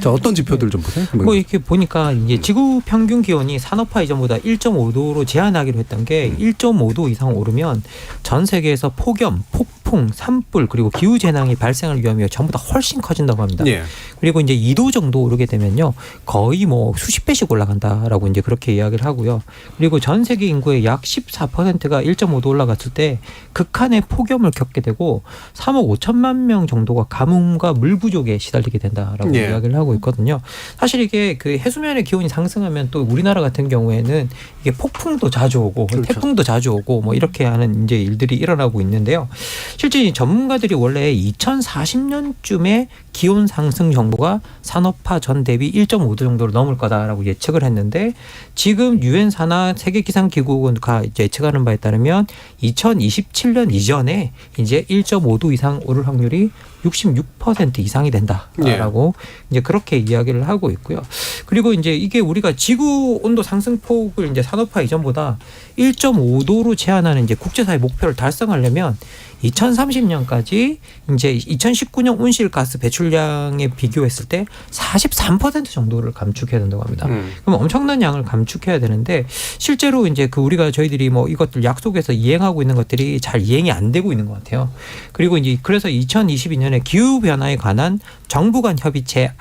자, 어떤 지표들 좀 보세요. 뭐 이렇게 보니까 이제 지구 평균 기온이 산업화 이전보다 1.5도로 제한하기로 했던 게 1.5도 이상 오르면 전 세계에서 폭염, 폭풍, 산불 그리고 기후 재난이 발생할 위험이 전부 다 훨씬 커진다고 합니다. 예. 그리고 이제 2도 정도 오르게 되면요 거의 뭐 수십 배씩 올라간다라고 이제 그렇게 이야기를 하고요. 그리고 전 세계 인구의 약 14%가 1.5도 올라갔을 때 극한의 폭염을 겪게 되고 3억 5천만 명 정도가 가뭄과 물 부족에 시달리게 된다라고 예. 이야기를 하고 있거든요. 사실 이게 그 해수면의 기온이 상승하면 또 우리나라 같은 경우에는 이게 폭풍도 자주 오고 그렇죠. 태풍도 자주 오고 뭐 이렇게 하는 이제 일들이 일어나고 있는데요. 실제 이 전문가들이 원래 2040년쯤에 기온 상승 정도가 산업화 전 대비 1.5도 정도로 넘을 거다라고 예측을 했는데 지금 유엔 산하 세계 기상 기구가 예측하는 바에 따르면 2027년 이전에 이제 1.5도 이상 오를 확률이 66% 이상이 된다라고 이제 그렇게 이야기를 하고 있고요. 그리고 이제 이게 우리가 지구 온도 상승폭을 이제 산업화 이전보다 1.5도로 제한하는 이제 국제사회 목표를 달성하려면 2030년까지 이제 2019년 온실가스 배출량에 비교했을 때 43% 정도를 감축해야 된다고 합니다. 그럼 엄청난 양을 감축해야 되는데 실제로 이제 그 우리가 저희들이 뭐 이것들 약속해서 이행하고 있는 것들이 잘 이행이 안 되고 있는 것 같아요. 그리고 이제 그래서 2022년에 기후 변화에 관한 정부 간 협의체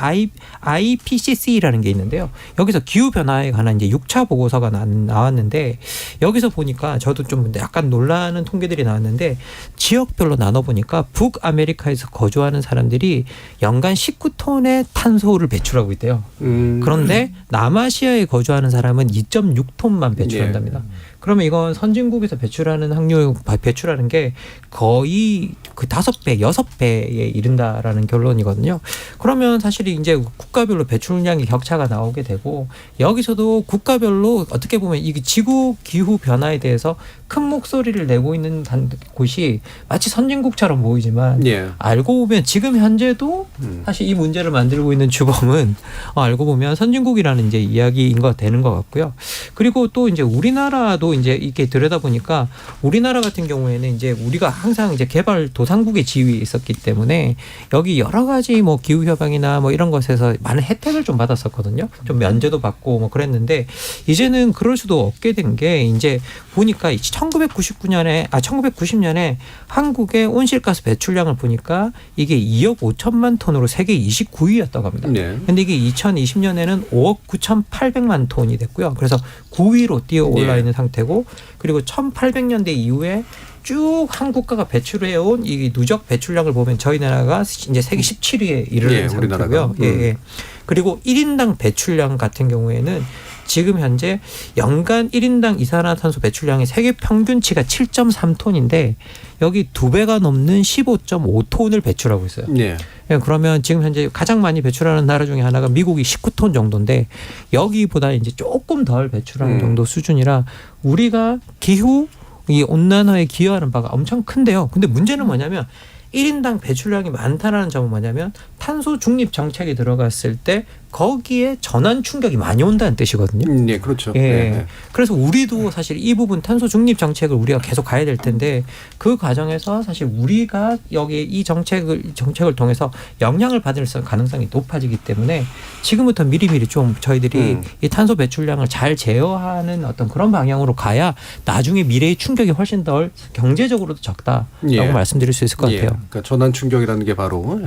IPCC라는 게 있는데요. 여기서 기후 변화에 관한 이제 6차 보고서가 나왔는데 여기서 보니까 저도 좀 약간 놀라는 통계들이 나왔는데 지역별로 나눠보니까 북아메리카에서 거주하는 사람들이 연간 19톤의 탄소를 배출하고 있대요. 그런데 남아시아에 거주하는 사람은 2.6톤만 배출한답니다. 그러면 이건 선진국에서 배출하는 확률 배출하는 게 거의 그 5배, 6배에 이른다라는 결론이거든요. 그러면 사실 이제 국가별로 배출량의 격차가 나오게 되고 여기서도 국가별로 어떻게 보면 이 지구 기후 변화에 대해서 큰 목소리를 내고 있는 곳이 마치 선진국처럼 보이지만 예. 알고 보면 지금 현재도 사실 이 문제를 만들고 있는 주범은 알고 보면 선진국이라는 이제 이야기인 거 되는 것 같고요. 그리고 또 이제 우리나라도 이제 이렇게 들여다보니까 우리나라 같은 경우에는 이제 우리가 항상 이제 개발도상국의 지위에 있었기 때문에 여기 여러 가지 뭐 기후 협약이나 뭐 이런 것에서 많은 혜택을 좀 받았었거든요. 좀 면제도 받고 뭐 그랬는데 이제는 그럴 수도 없게 된 게 이제 보니까 1990년에 한국의 온실가스 배출량을 보니까 이게 2억 5천만 톤으로 세계 29위였다고 합니다. 네. 근데 이게 2020년에는 5억 9,800만 톤이 됐고요. 그래서 9위로 뛰어 올라 있는 상태고, 그리고 1800년대 이후에 쭉 한국가가 배출해온 이 누적 배출량을 보면 저희 나라가 이제 세계 17위에 이르는 상태고요. 예. 그리고 1인당 배출량 같은 경우에는 지금 현재 연간 1인당 이산화탄소 배출량이 세계 평균치가 7.3톤인데 여기 2배가 넘는 15.5톤을 배출하고 있어요. 네. 예, 그러면 지금 현재 가장 많이 배출하는 나라 중에 하나가 미국이 19톤 정도인데 여기보다 이제 조금 덜 배출하는 정도 수준이라 우리가 기후 이 온난화에 기여하는 바가 엄청 큰데요. 근데 문제는 뭐냐면 1인당 배출량이 많다는 점은 뭐냐면 탄소 중립 정책이 들어갔을 때 거기에 전환 충격이 많이 온다는 뜻이거든요. 네, 그렇죠. 예. 네. 그래서 우리도 사실 이 부분 탄소 중립 정책을 우리가 계속 가야 될 텐데 그 과정에서 사실 우리가 여기 이 정책을 통해서 영향을 받을 가능성이 높아지기 때문에 지금부터 미리미리 좀 저희들이 이 탄소 배출량을 잘 제어하는 어떤 그런 방향으로 가야 나중에 미래의 충격이 훨씬 더 경제적으로도 적다라고 예. 말씀드릴 수 있을 것 같아요. 그러니까 전환 충격이라는 게 바로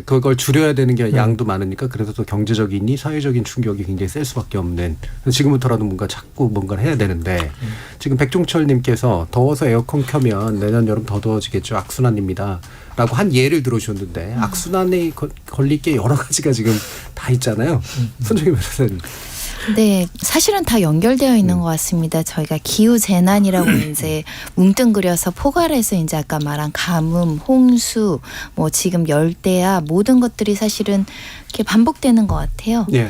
그걸 줄여야 되는 게 양도 많으니까 그래서 또 경제적이니 사회적인 충격이 굉장히 셀 수밖에 없는. 지금부터라도 뭔가 자꾸 뭔가를 해야 되는데 지금 백종철님께서 더워서 에어컨 켜면 내년 여름 더 더워지겠죠. 악순환입니다. 라고 한 예를 들어주셨는데 악순환에 걸릴 게 여러 가지가 지금 다 있잖아요. 손정희 변호사님. 네, 사실은 다 연결되어 있는 것 같습니다. 저희가 기후 재난이라고 이제 뭉뚱그려서 포괄해서 이제 아까 말한 가뭄, 홍수, 뭐 지금 열대야 모든 것들이 사실은 이렇게 반복되는 것 같아요. 예.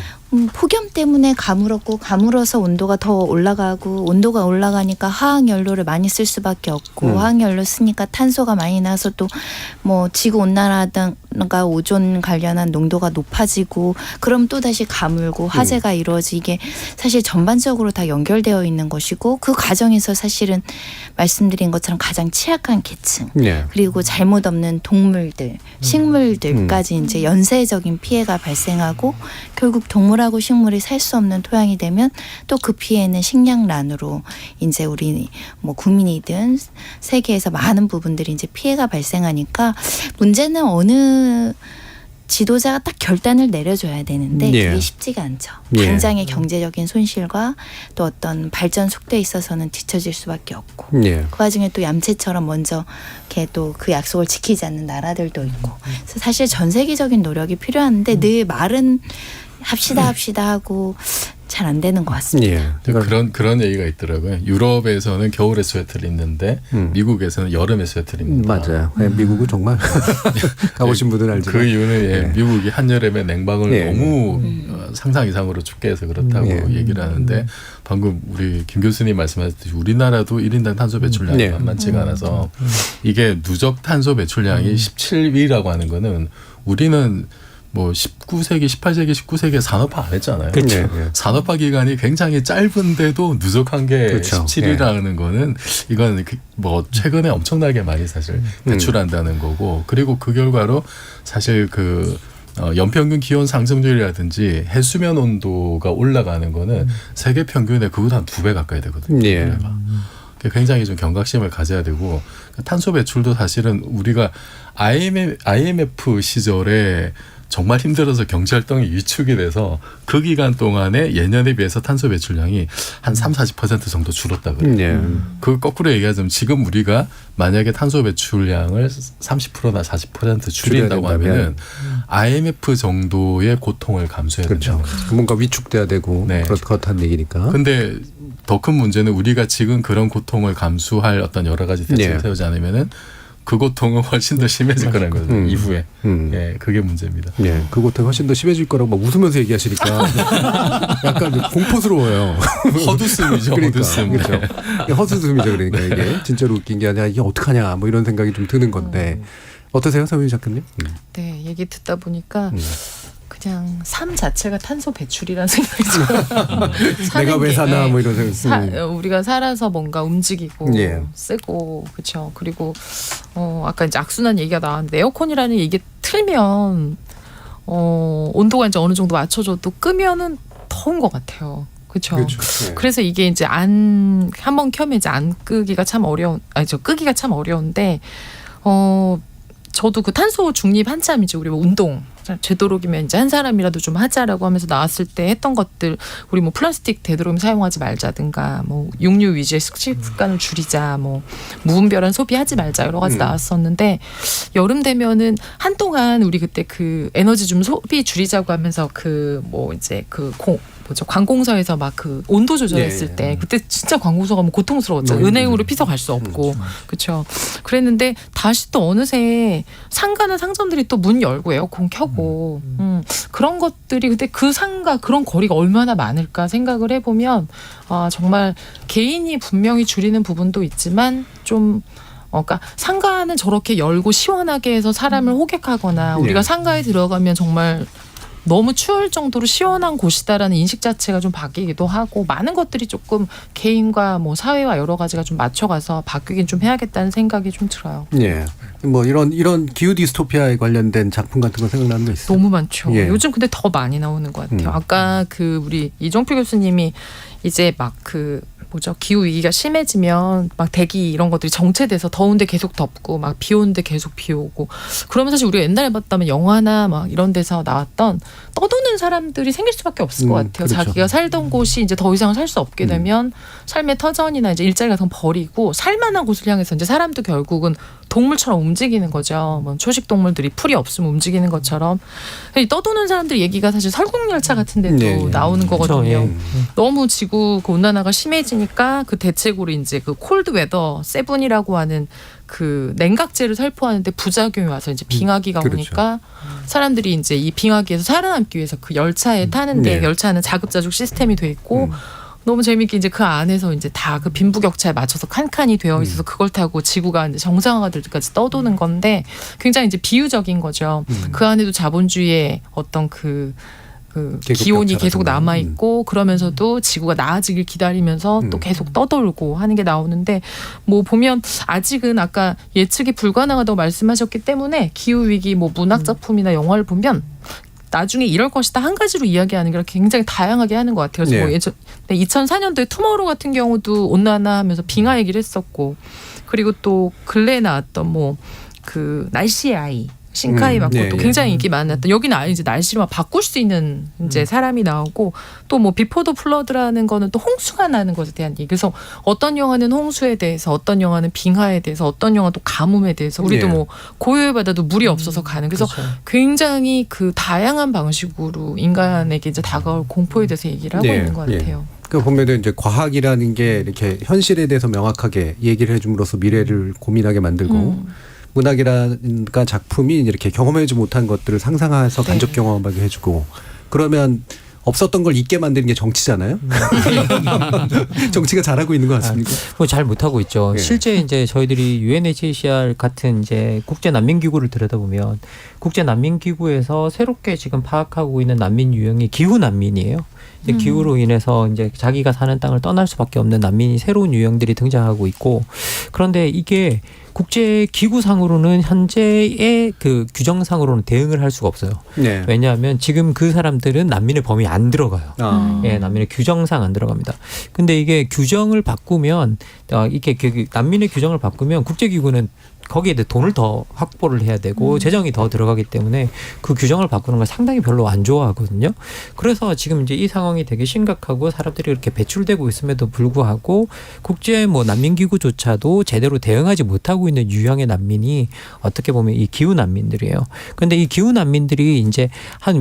폭염 때문에 가물었고 가물어서 온도가 더 올라가고 온도가 올라가니까 화학연료를 많이 쓸 수밖에 없고 화학연료 쓰니까 탄소가 많이 나서 또 뭐 지구 온난화가 오존 관련한 농도가 높아지고 그럼 또 다시 가물고 화재가 이루어지게 사실 전반적으로 다 연결되어 있는 것이고 그 과정에서 사실은 말씀드린 것처럼 가장 취약한 계층 예. 그리고 잘못 없는 동물들, 식물들까지 이제 연쇄적인 피해가 발생하고 결국 동물하고 식물이 살 수 없는 토양이 되면 또 그 피해는 식량난으로 이제 우리 뭐 국민이든 세계에서 많은 부분들이 이제 피해가 발생하니까 문제는 어느 지도자가 딱 결단을 내려줘야 되는데 예. 그게 쉽지가 않죠. 예. 당장의 경제적인 손실과 또 어떤 발전 속도에 있어서는 뒤처질 수밖에 없고 예. 그 와중에 또 얌체처럼 먼저 이렇게 또 그 약속을 지키지 않는 나라들도 있고 그래서 사실 전 세계적인 노력이 필요한데 늘 말은 합시다 하고 잘 안 되는 것 같습니다. 예. 그런 얘기가 있더라고요. 유럽에서는 겨울에 스웨터를 입는데 미국에서는 여름에 스웨터를 입는다. 맞아요. 네, 미국은 정말 가보신 분들은 알지만 그 이유는 예. 미국이 한여름에 냉방을 예. 너무 상상 이상으로 춥게 해서 그렇다고 얘기를 하는데 방금 우리 김 교수님 말씀하셨듯이 우리나라도 1인당 탄소 배출량이 예. 만만치가 않아서 이게 누적 탄소 배출량이 17위라고 하는 거는 우리는 뭐 19세기, 18세기, 19세기에 산업화 안 했잖아요. 그렇죠. 예. 산업화 기간이 굉장히 짧은데도 누적한 게 그렇죠. 17이라는 거는 이건 뭐 최근에 엄청나게 많이 사실 배출한다는 거고 그리고 그 결과로 사실 그 연평균 기온 상승률이라든지 해수면 온도가 올라가는 거는 세계 평균에 그보다 한 2배 가까이 되거든요. 예. 굉장히 좀 경각심을 가져야 되고 탄소 배출도 사실은 우리가 IMF 시절에 정말 힘들어서 경제활동이 위축이 돼서 그 기간 동안에 예년에 비해서 탄소 배출량이 한 30-40% 정도 줄었다 그래요. 예. 그 거꾸로 얘기하자면 지금 우리가 만약에 탄소 배출량을 30%나 40% 줄인다고 하면은 IMF 정도의 고통을 감수해야 그렇죠. 된다는 거죠. 뭔가 위축돼야 되고 네. 그렇다는 얘기니까. 근데 더 큰 문제는 우리가 지금 그런 고통을 감수할 어떤 여러 가지 대책을 네. 세우지 않으면은 그 고통은 훨씬 더 심해질 거라는 거죠. 이후에. 예, 그게 문제입니다. 네, 그 고통 훨씬 더 심해질 거라고 막 웃으면서 얘기하시니까 약간 공포스러워요. 헛웃음이죠. 그러니까, 헛웃음. 그렇죠. 헛웃음이죠. 그러니까 이게 진짜로 웃긴 게 아니라 이게 어떡하냐 뭐 이런 생각이 좀 드는 건데 어떠세요, 서민 작가님? 네, 얘기 듣다 보니까 그냥 삶 자체가 탄소 배출이라는 생각이 들어요. 내가 왜 사나 뭐 이런 생각. 우리가 살아서 뭔가 움직이고 예. 쓰고 그렇죠. 그리고 아까 이제 악순환 얘기가 나왔는데 에어컨이라는 얘기 틀면 온도가 이제 어느 정도 맞춰줘도 끄면은 더운 것 같아요. 그렇죠. 네. 그래서 이게 이제 한 번 켜면 이제 안 끄기가 참 끄기가 참 어려운데 저도 그 탄소 중립 한참 이제 우리 운동 되도록이면 이제 한 사람이라도 좀 하자라고 하면서 나왔을 때 했던 것들, 우리 뭐 플라스틱 되도록이면 사용하지 말자든가, 뭐 육류 위주의 식습 습관을 줄이자, 뭐 무분별한 소비하지 말자, 여러 가지 나왔었는데, 여름 되면은 한동안 우리 그때 그 에너지 좀 소비 줄이자고 하면서 그 뭐 이제 관공서에서 막 그 온도 조절했을 때 그때 진짜 관공서가 뭐 고통스러웠잖아요. 은행으로 피서 갈 수 없고. 그렇죠. 그랬는데 다시 또 어느새 상가나 상점들이 또 문 열고 에어컨 켜고 그런 것들이, 근데 그 상가 그런 거리가 얼마나 많을까 생각을 해보면 정말 개인이 분명히 줄이는 부분도 있지만 좀 그러니까 상가는 저렇게 열고 시원하게 해서 사람을 호객하거나 우리가 상가에 들어가면 정말 너무 추울 정도로 시원한 곳이다라는 인식 자체가 좀 바뀌기도 하고, 많은 것들이 조금 개인과 뭐 사회와 여러 가지가 좀 맞춰가서 바뀌긴 좀 해야겠다는 생각이 좀 들어요. 예. 뭐 이런 기후 디스토피아에 관련된 작품 같은 거 생각나는 거 있어요? 너무 많죠. 예. 요즘 근데 더 많이 나오는 것 같아요. 아까 그 우리 이종필 교수님이 이제 막 기후 위기가 심해지면 막 대기 이런 것들이 정체돼서 더운데 계속 덥고 막 비 오는데 계속 비 오고, 그러면 사실 우리가 옛날에 봤다면 영화나 막 이런 데서 나왔던 떠도는 사람들이 생길 수밖에 없을 것 같아요. 그렇죠. 자기가 살던 곳이 이제 더 이상 살 수 없게 되면 삶의 터전이나 이제 일자리 같은 거 버리고 살만한 곳을 향해서 이제 사람도 결국은 동물처럼 움직이는 거죠. 뭐 초식 동물들이 풀이 없으면 움직이는 것처럼. 이 떠도는 사람들 얘기가 사실 설국열차 같은 데도 나오는 거거든요. 그렇죠. 너무 지구 그 온난화가 심해지니까 그 대책으로 이제 그 콜드 웨더 세븐이라고 하는 그 냉각제를 살포하는데 부작용이 와서 이제 빙하기가 오니까 사람들이 이제 이 빙하기에서 살아남기 위해서 그 열차에 타는데 열차는 자급자족 시스템이 돼 있고 너무 재밌게 이제 그 안에서 이제 다 그 빈부격차에 맞춰서 칸칸이 되어 있어서 그걸 타고 지구가 이제 정상화가 될 때까지 떠도는 건데 굉장히 이제 비유적인 거죠. 그 안에도 자본주의의 어떤 그 기온이 계속 남아 있고 그러면서도 지구가 나아지길 기다리면서 또 계속 떠돌고 하는 게 나오는데, 뭐 보면 아직은 아까 예측이 불가능하다고 말씀하셨기 때문에 기후 위기 뭐 문학 작품이나 영화를 보면 나중에 이럴 것이다 한 가지로 이야기하는 게 굉장히 다양하게 하는 것 같아요. 그래서 뭐 2004년도에 투모로우 같은 경우도 온난화하면서 빙하 얘기를 했었고, 그리고 또 근래에 나왔던 뭐 그 날씨의 아이 신카이 맞고 또 굉장히 인기 많았던, 여기는 아예 이제 날씨를 막 바꿀 수 있는 이제 사람이 나오고, 또 뭐 비포 더 플러드라는 거는 또 홍수가 나는 것에 대한 얘기. 그래서 어떤 영화는 홍수에 대해서, 어떤 영화는 빙하에 대해서, 어떤 영화는 또 가뭄에 대해서, 우리도 뭐 고요의 바다도 물이 없어서 가는. 그래서 굉장히 그 다양한 방식으로 인간에게 이제 다가올 공포에 대해서 얘기를 하고 있는 것 같아요. 그 보면은 이제 과학이라는 게 이렇게 현실에 대해서 명확하게 얘기를 해줌으로써 미래를 고민하게 만들고, 문학이라든가 작품이 이렇게 경험하지 못한 것들을 상상해서 간접 경험하게 해주고, 그러면 없었던 걸 있게 만드는 게 정치잖아요. 정치가 잘하고 있는 것 같습니까? 잘 못하고 있죠. 실제 이제 저희들이 UNHCR 같은 이제 국제 난민 기구를 들여다보면, 국제 난민 기구에서 새롭게 지금 파악하고 있는 난민 유형이 기후 난민이에요. 기후로 인해서 이제 자기가 사는 땅을 떠날 수밖에 없는 난민이 새로운 유형들이 등장하고 있고, 그런데 이게 국제 기구상으로는 현재의 그 규정상으로는 대응을 할 수가 없어요. 왜냐하면 지금 그 사람들은 난민의 범위에 안 들어가요. 난민의 규정상 안 들어갑니다. 근데 이게 규정을 바꾸면, 이게 난민의 규정을 바꾸면 국제기구는 거기에 돈을 더 확보를 해야 되고 재정이 더 들어가기 때문에 그 규정을 바꾸는 걸 상당히 별로 안 좋아하거든요. 그래서 지금 이제 이 상황이 되게 심각하고 사람들이 이렇게 배출되고 있음에도 불구하고 국제 뭐 난민기구조차도 제대로 대응하지 못하고 있는 유형의 난민이 어떻게 보면 이 기후 난민들이에요. 그런데 이 기후 난민들이 이제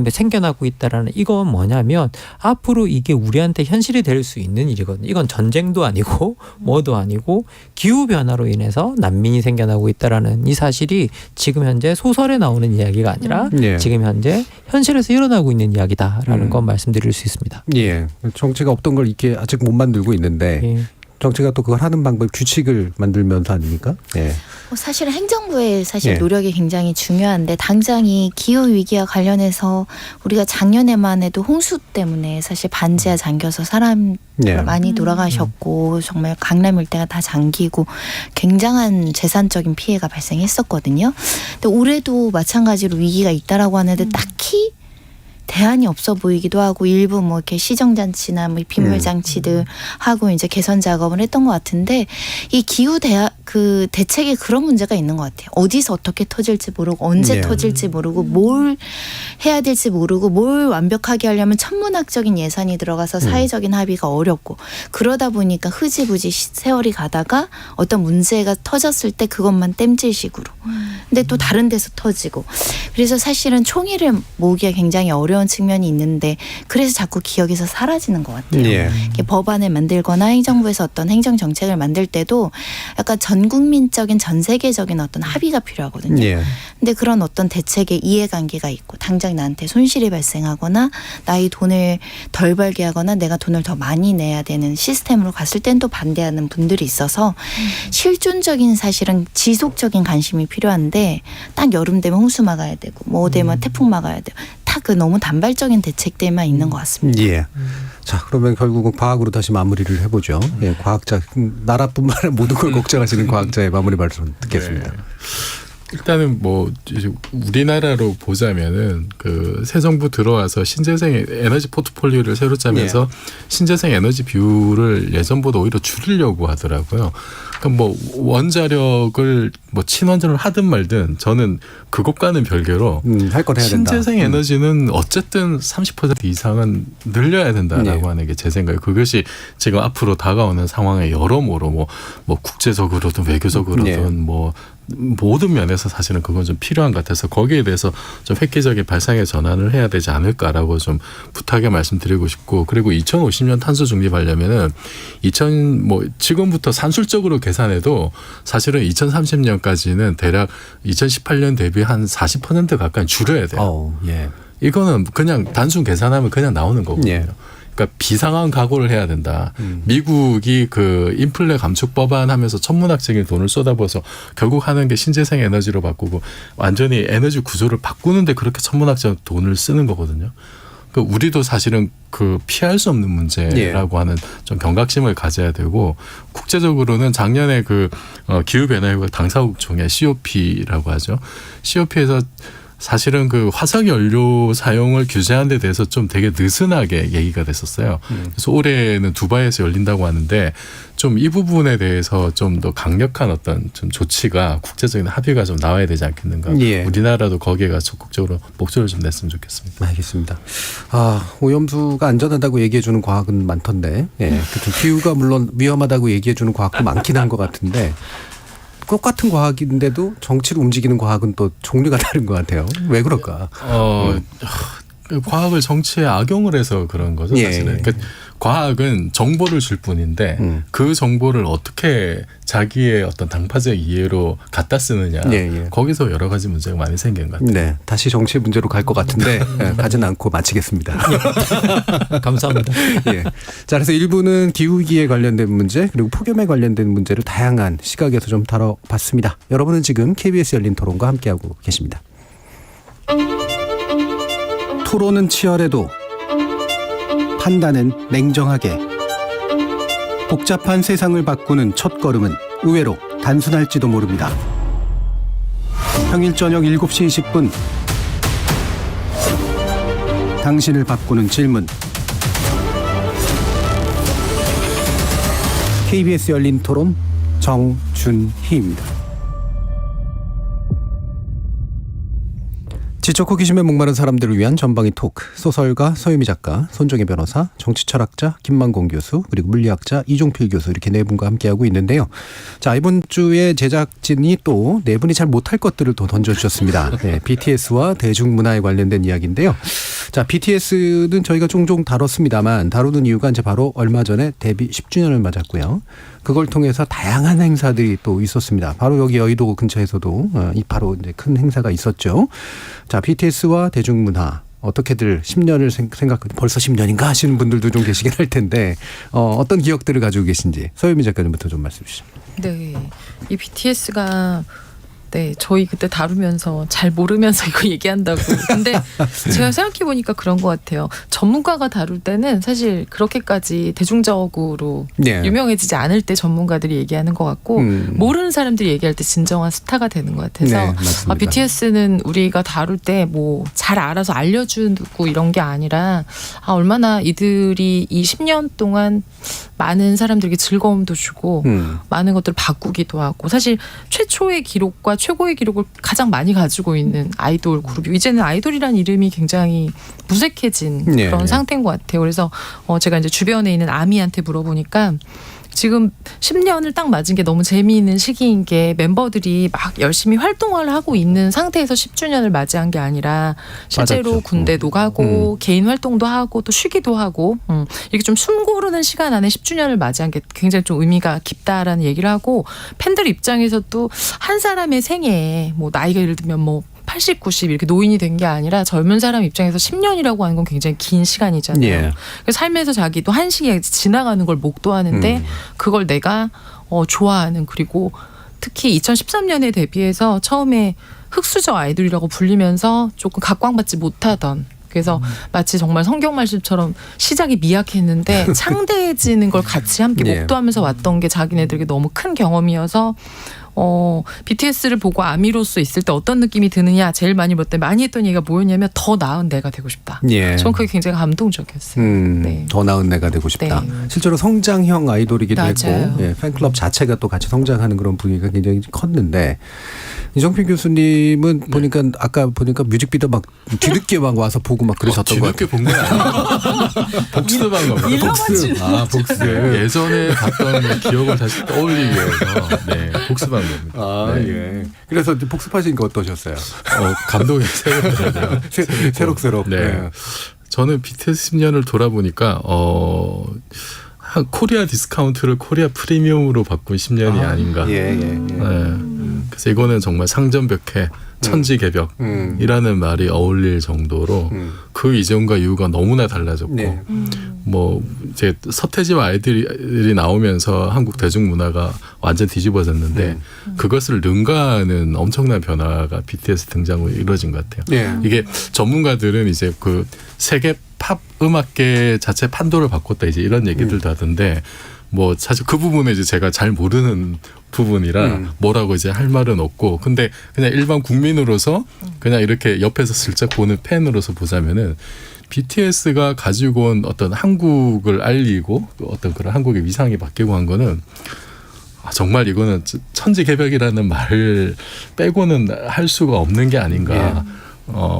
생겨나고 있다라는, 이건 뭐냐면 앞으로 이게 우리한테 현실이 될 수 있는 일이거든요. 이건 전쟁도 아니고 뭐도 아니고 기후 변화로 인해서 난민이 생겨나고 있다라는 이 사실이 지금 현재 소설에 나오는 이야기가 아니라 지금 현재 현실에서 일어나고 있는 이야기다라는 건 말씀드릴 수 있습니다. 정치가 없던 걸 이렇게 아직 못 만들고 있는데 정치가 또 그걸 하는 방법, 규칙을 만들면서 아닙니까? 사실은 행정부의 노력이 굉장히 중요한데, 당장 이 기후 위기와 관련해서 우리가 작년에만 해도 홍수 때문에 사실 반지하 잠겨서 사람 많이 돌아가셨고 정말 강남 일대가 다 잠기고 굉장한 재산적인 피해가 발생했었거든요. 근데 올해도 마찬가지로 위기가 있다라고 하는데 딱히 대안이 없어 보이기도 하고 일부 뭐 이렇게 시정장치나 뭐 비물 장치들 하고 이제 개선 작업을 했던 것 같은데 이 기후 그 대책에 그런 문제가 있는 것 같아요. 어디서 어떻게 터질지 모르고 언제 네. 터질지 모르고 뭘 해야 될지 모르고 뭘 완벽하게 하려면 천문학적인 예산이 들어가서 사회적인 합의가 어렵고 그러다 보니까 흐지부지 세월이 가다가 어떤 문제가 터졌을 때 그것만 땜질식으로 근데 또 다른 데서 터지고 그래서 사실은 총의를 모으기가 굉장히 어려운 측면이 있는데 그래서 자꾸 기억에서 사라지는 것 같아요. 예. 이렇게 법안을 만들거나 행정부에서 어떤 행정 정책을 만들 때도 약간 전 국민적인 전 세계적인 어떤 합의가 필요하거든요. 예. 근데 그런 어떤 대책의 이해관계가 있고 당장 나한테 손실이 발생하거나 나의 돈을 덜 벌게 하거나 내가 돈을 더 많이 내야 되는 시스템으로 갔을 땐 또 반대하는 분들이 있어서 실존적인 사실은 지속적인 관심이 필요한데 딱 여름 되면 홍수 막아야 되고 뭐 되면 태풍 막아야 되고 다 그 너무 단발적인 대책들만 있는 것 같습니다. 예. 자, 그러면 결국은 과학으로 다시 마무리를 해보죠. 예, 과학자, 나라뿐만 아니라 모든 걸 걱정하시는 과학자의 마무리 말씀 듣겠습니다. 네. 일단은 뭐 이제 우리나라로 보자면은 그 새 정부 들어와서 신재생 에너지 포트폴리오를 새로 짜면서 신재생 에너지 비율을 예전보다 오히려 줄이려고 하더라고요. 그러니까 뭐 원자력을 뭐 친원전을 하든 말든 저는 그것과는 별개로 할 걸 해야 된다. 신재생 에너지는 어쨌든 30% 이상은 늘려야 된다라고 하는 게 제 생각이에요. 그것이 지금 앞으로 다가오는 상황에 여러모로 뭐 국제적으로든 외교적으로든 뭐 모든 면에서 사실은 그건 좀 필요한 것 같아서 거기에 대해서 좀 획기적인 발상의 전환을 해야 되지 않을까라고 좀 부탁의 말씀드리고 싶고 그리고 2050년 탄소 중립하려면은 지금부터 산술적으로 계산해도 사실은 2030년까지는 대략 2018년 대비 한 40% 가까이 줄여야 돼요. 예. 이거는 그냥 단순 계산하면 그냥 나오는 거거든요. 예. 그러니까 비상한 각오를 해야 된다. 미국이 그 인플레 감축 법안 하면서 천문학적인 돈을 쏟아부어서 결국 하는 게 신재생 에너지로 바꾸고 완전히 에너지 구조를 바꾸는데 그렇게 천문학적 돈을 쓰는 거거든요. 그 우리도 사실은 그 피할 수 없는 문제라고 하는 좀 경각심을 가져야 되고 국제적으로는 작년에 그 기후변화협약 당사국 중에 COP라고 하죠. COP에서 사실은 그 화석 연료 사용을 규제하는 데 대해서 좀 되게 느슨하게 얘기가 됐었어요. 그래서 올해는 두바이에서 열린다고 하는데 좀 이 부분에 대해서 좀 더 강력한 어떤 좀 조치가 국제적인 합의가 좀 나와야 되지 않겠는가. 예. 우리나라도 거기에 가서 적극적으로 목소리를 좀 냈으면 좋겠습니다. 알겠습니다. 오염수가 안전하다고 얘기해주는 과학은 많던데, 예, 그렇죠. 기후가 물론 위험하다고 얘기해주는 과학도 많긴 한 것 같은데. 똑같은 과학인데도 정치를 움직이는 과학은 또 종류가 다른 것 같아요. 왜 그럴까? 과학을 정치에 악용을 해서 그런 거죠, 사실은. 그러니까 과학은 정보를 줄 뿐인데 그 정보를 어떻게 자기의 어떤 당파적 이해로 갖다 쓰느냐. 거기서 여러 가지 문제가 많이 생긴 것 같아요. 네, 다시 정치 문제로 갈 것 같은데 가진 않고 마치겠습니다. 감사합니다. 예. 자, 그래서 1부는 기후위기에 관련된 문제 그리고 폭염에 관련된 문제를 다양한 시각에서 좀 다뤄봤습니다. 여러분은 지금 KBS 열린 토론과 함께하고 계십니다. 토론은 치열해도 판단은 냉정하게 복잡한 세상을 바꾸는 첫걸음은 의외로 단순할지도 모릅니다. 평일 저녁 7시 20분 당신을 바꾸는 질문 KBS 열린 토론 정준희입니다. 지적 호기심에 목마른 사람들을 위한 전방위 토크 소설가 서유미 작가, 손정혜 변호사, 정치철학자 김만공 교수 그리고 물리학자 이종필 교수 이렇게 네 분과 함께하고 있는데요. 자, 이번 주에 제작진이 또 네 분이 잘 못할 것들을 또 던져주셨습니다. 네, BTS와 대중문화에 관련된 이야기인데요. 자, BTS는 저희가 종종 다뤘습니다만 다루는 이유가 이제 바로 얼마 전에 데뷔 10주년을 맞았고요. 그걸 통해서 다양한 행사들이 또 있었습니다. 바로 여기 여의도 근처에서도 바로 이제 큰 행사가 있었죠. 자, BTS와 대중문화 어떻게들 10년을 벌써 10년인가 하시는 분들도 좀 계시긴 할 텐데 어떤 기억들을 가지고 계신지 서유미 작가님부터 좀 말씀해 주시죠. 네, 이 BTS가 네, 저희 그때 다루면서 잘 모르면서 이거 얘기한다고. 근데 제가 생각해 보니까 그런 것 같아요. 전문가가 다룰 때는 사실 그렇게까지 대중적으로 네. 유명해지지 않을 때 전문가들이 얘기하는 것 같고 모르는 사람들이 얘기할 때 진정한 스타가 되는 것 같아서 네, 맞습니다. BTS는 우리가 다룰 때 뭐 잘 알아서 알려주고 이런 게 아니라 얼마나 이들이 이 10년 동안 많은 사람들에게 즐거움도 주고 많은 것들을 바꾸기도 하고 사실 최초의 기록과 최고의 기록을 가장 많이 가지고 있는 아이돌 그룹이고 이제는 아이돌이라는 이름이 굉장히 무색해진 네. 그런 상태인 것 같아요. 그래서 제가 이제 주변에 있는 아미한테 물어보니까 지금 10년을 딱 맞은 게 너무 재미있는 시기인 게 member들이 막 열심히 활동을 하고 있는 상태에서 10주년을 맞이한 게 아니라 실제로 맞았죠. 군대도 가고 개인 활동도 하고 또 쉬기도 하고 이렇게 좀 숨고르는 시간 안에 10주년을 맞이한 게 굉장히 좀 의미가 깊다라는 얘기를 하고 팬들 입장에서도 한 사람의 생애에 뭐 나이가 예를 들면 뭐 80, 90 이렇게 노인이 된 게 아니라 젊은 사람 입장에서 10년이라고 하는 건 굉장히 긴 시간이잖아요. 예. 그래서 삶에서 자기도 한 시기가 지나가는 걸 목도하는데 그걸 내가 좋아하는 그리고 특히 2013년에 데뷔해서 처음에 흑수저 아이돌이라고 불리면서 조금 각광받지 못하던 그래서 마치 정말 성경 말씀처럼 시작이 미약했는데 창대해지는 걸 같이 함께 예. 목도하면서 왔던 게 자기네들에게 너무 큰 경험이어서 BTS를 보고 아미로서 있을 때 어떤 느낌이 드느냐 제일 많이 했던 얘기가 뭐였냐면 더 나은 내가 되고 싶다. 예. 전 그게 굉장히 감동적이었어요. 네. 더 나은 내가 되고 싶다. 네. 실제로 성장형 아이돌이기도 맞아요. 했고 팬클럽 자체가 또 같이 성장하는 그런 분위기가 굉장히 컸는데 이정필 교수님은 보니까 아까 보니까 뮤직비디오 막 뒤늦게 막 와서 보고 막 그러셨던 것 뒤늦게 같아요. 본 거야. 복습한 겁니다. 복습. 예전에 봤던 기억을 다시 떠올리기 위해서 복습한 겁니다. 예. 그래서 이제 복습하시니까 어떠셨어요? 감동이 새롭더라고요. 새록새록. 네. 예. 저는 BTS 10년을 돌아보니까 한 코리아 디스카운트를 코리아 프리미엄으로 바꾼 10년이 아닌가. 예. 그래서 이거는 정말 상전벽해 천지개벽이라는 말이 어울릴 정도로 그 이전과 이후가 너무나 달라졌고 네. 뭐 이제 서태지와 아이들이 나오면서 한국 대중문화가 완전 뒤집어졌는데 그것을 능가하는 엄청난 변화가 BTS 등장으로 이루어진 것 같아요. 네. 이게 전문가들은 이제 그 세계 팝 음악계 자체 판도를 바꿨다 이제 이런 얘기들도 하던데 뭐 사실 그 부분은 이제 제가 잘 모르는 부분이라 뭐라고 이제 할 말은 없고 근데 그냥 일반 국민으로서 그냥 이렇게 옆에서 슬쩍 보는 팬으로서 보자면은 BTS가 가지고 온 어떤 한국을 알리고 어떤 그런 한국의 위상이 바뀌고 한 거는 정말 이거는 천지개벽이라는 말을 빼고는 할 수가 없는 게 아닌가.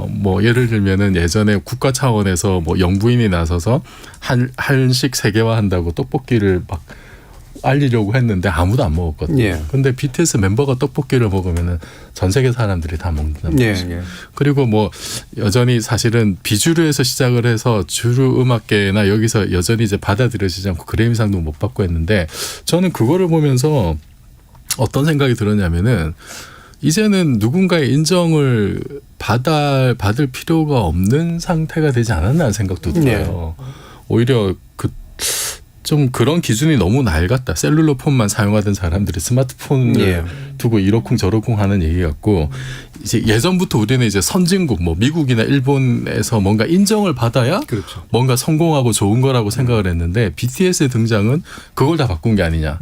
뭐 예를 들면은 예전에 국가 차원에서 뭐 영부인이 나서서 한식 세계화한다고 떡볶이를 막 알리려고 했는데 아무도 안 먹었거든요. 예. 근데 BTS 멤버가 떡볶이를 먹으면은 전 세계 사람들이 다 먹는다는 거죠. 예. 그리고 뭐 여전히 사실은 비주류에서 시작을 해서 주류 음악계나 여기서 여전히 이제 받아들여지지 않고 그래미상도 못 받고 했는데 저는 그거를 보면서 어떤 생각이 들었냐면은 이제는 누군가의 인정을 받을 필요가 없는 상태가 되지 않았나 생각도 들어요. 오히려 좀 그런 기준이 너무 낡았다. 셀룰러 폰만 사용하던 사람들이 스마트폰을 두고 이러쿵 저러쿵 하는 얘기 같고 이제 예전부터 우리는 이제 선진국 뭐 미국이나 일본에서 뭔가 인정을 받아야 그렇죠. 뭔가 성공하고 좋은 거라고 생각을 했는데 BTS의 등장은 그걸 다 바꾼 게 아니냐.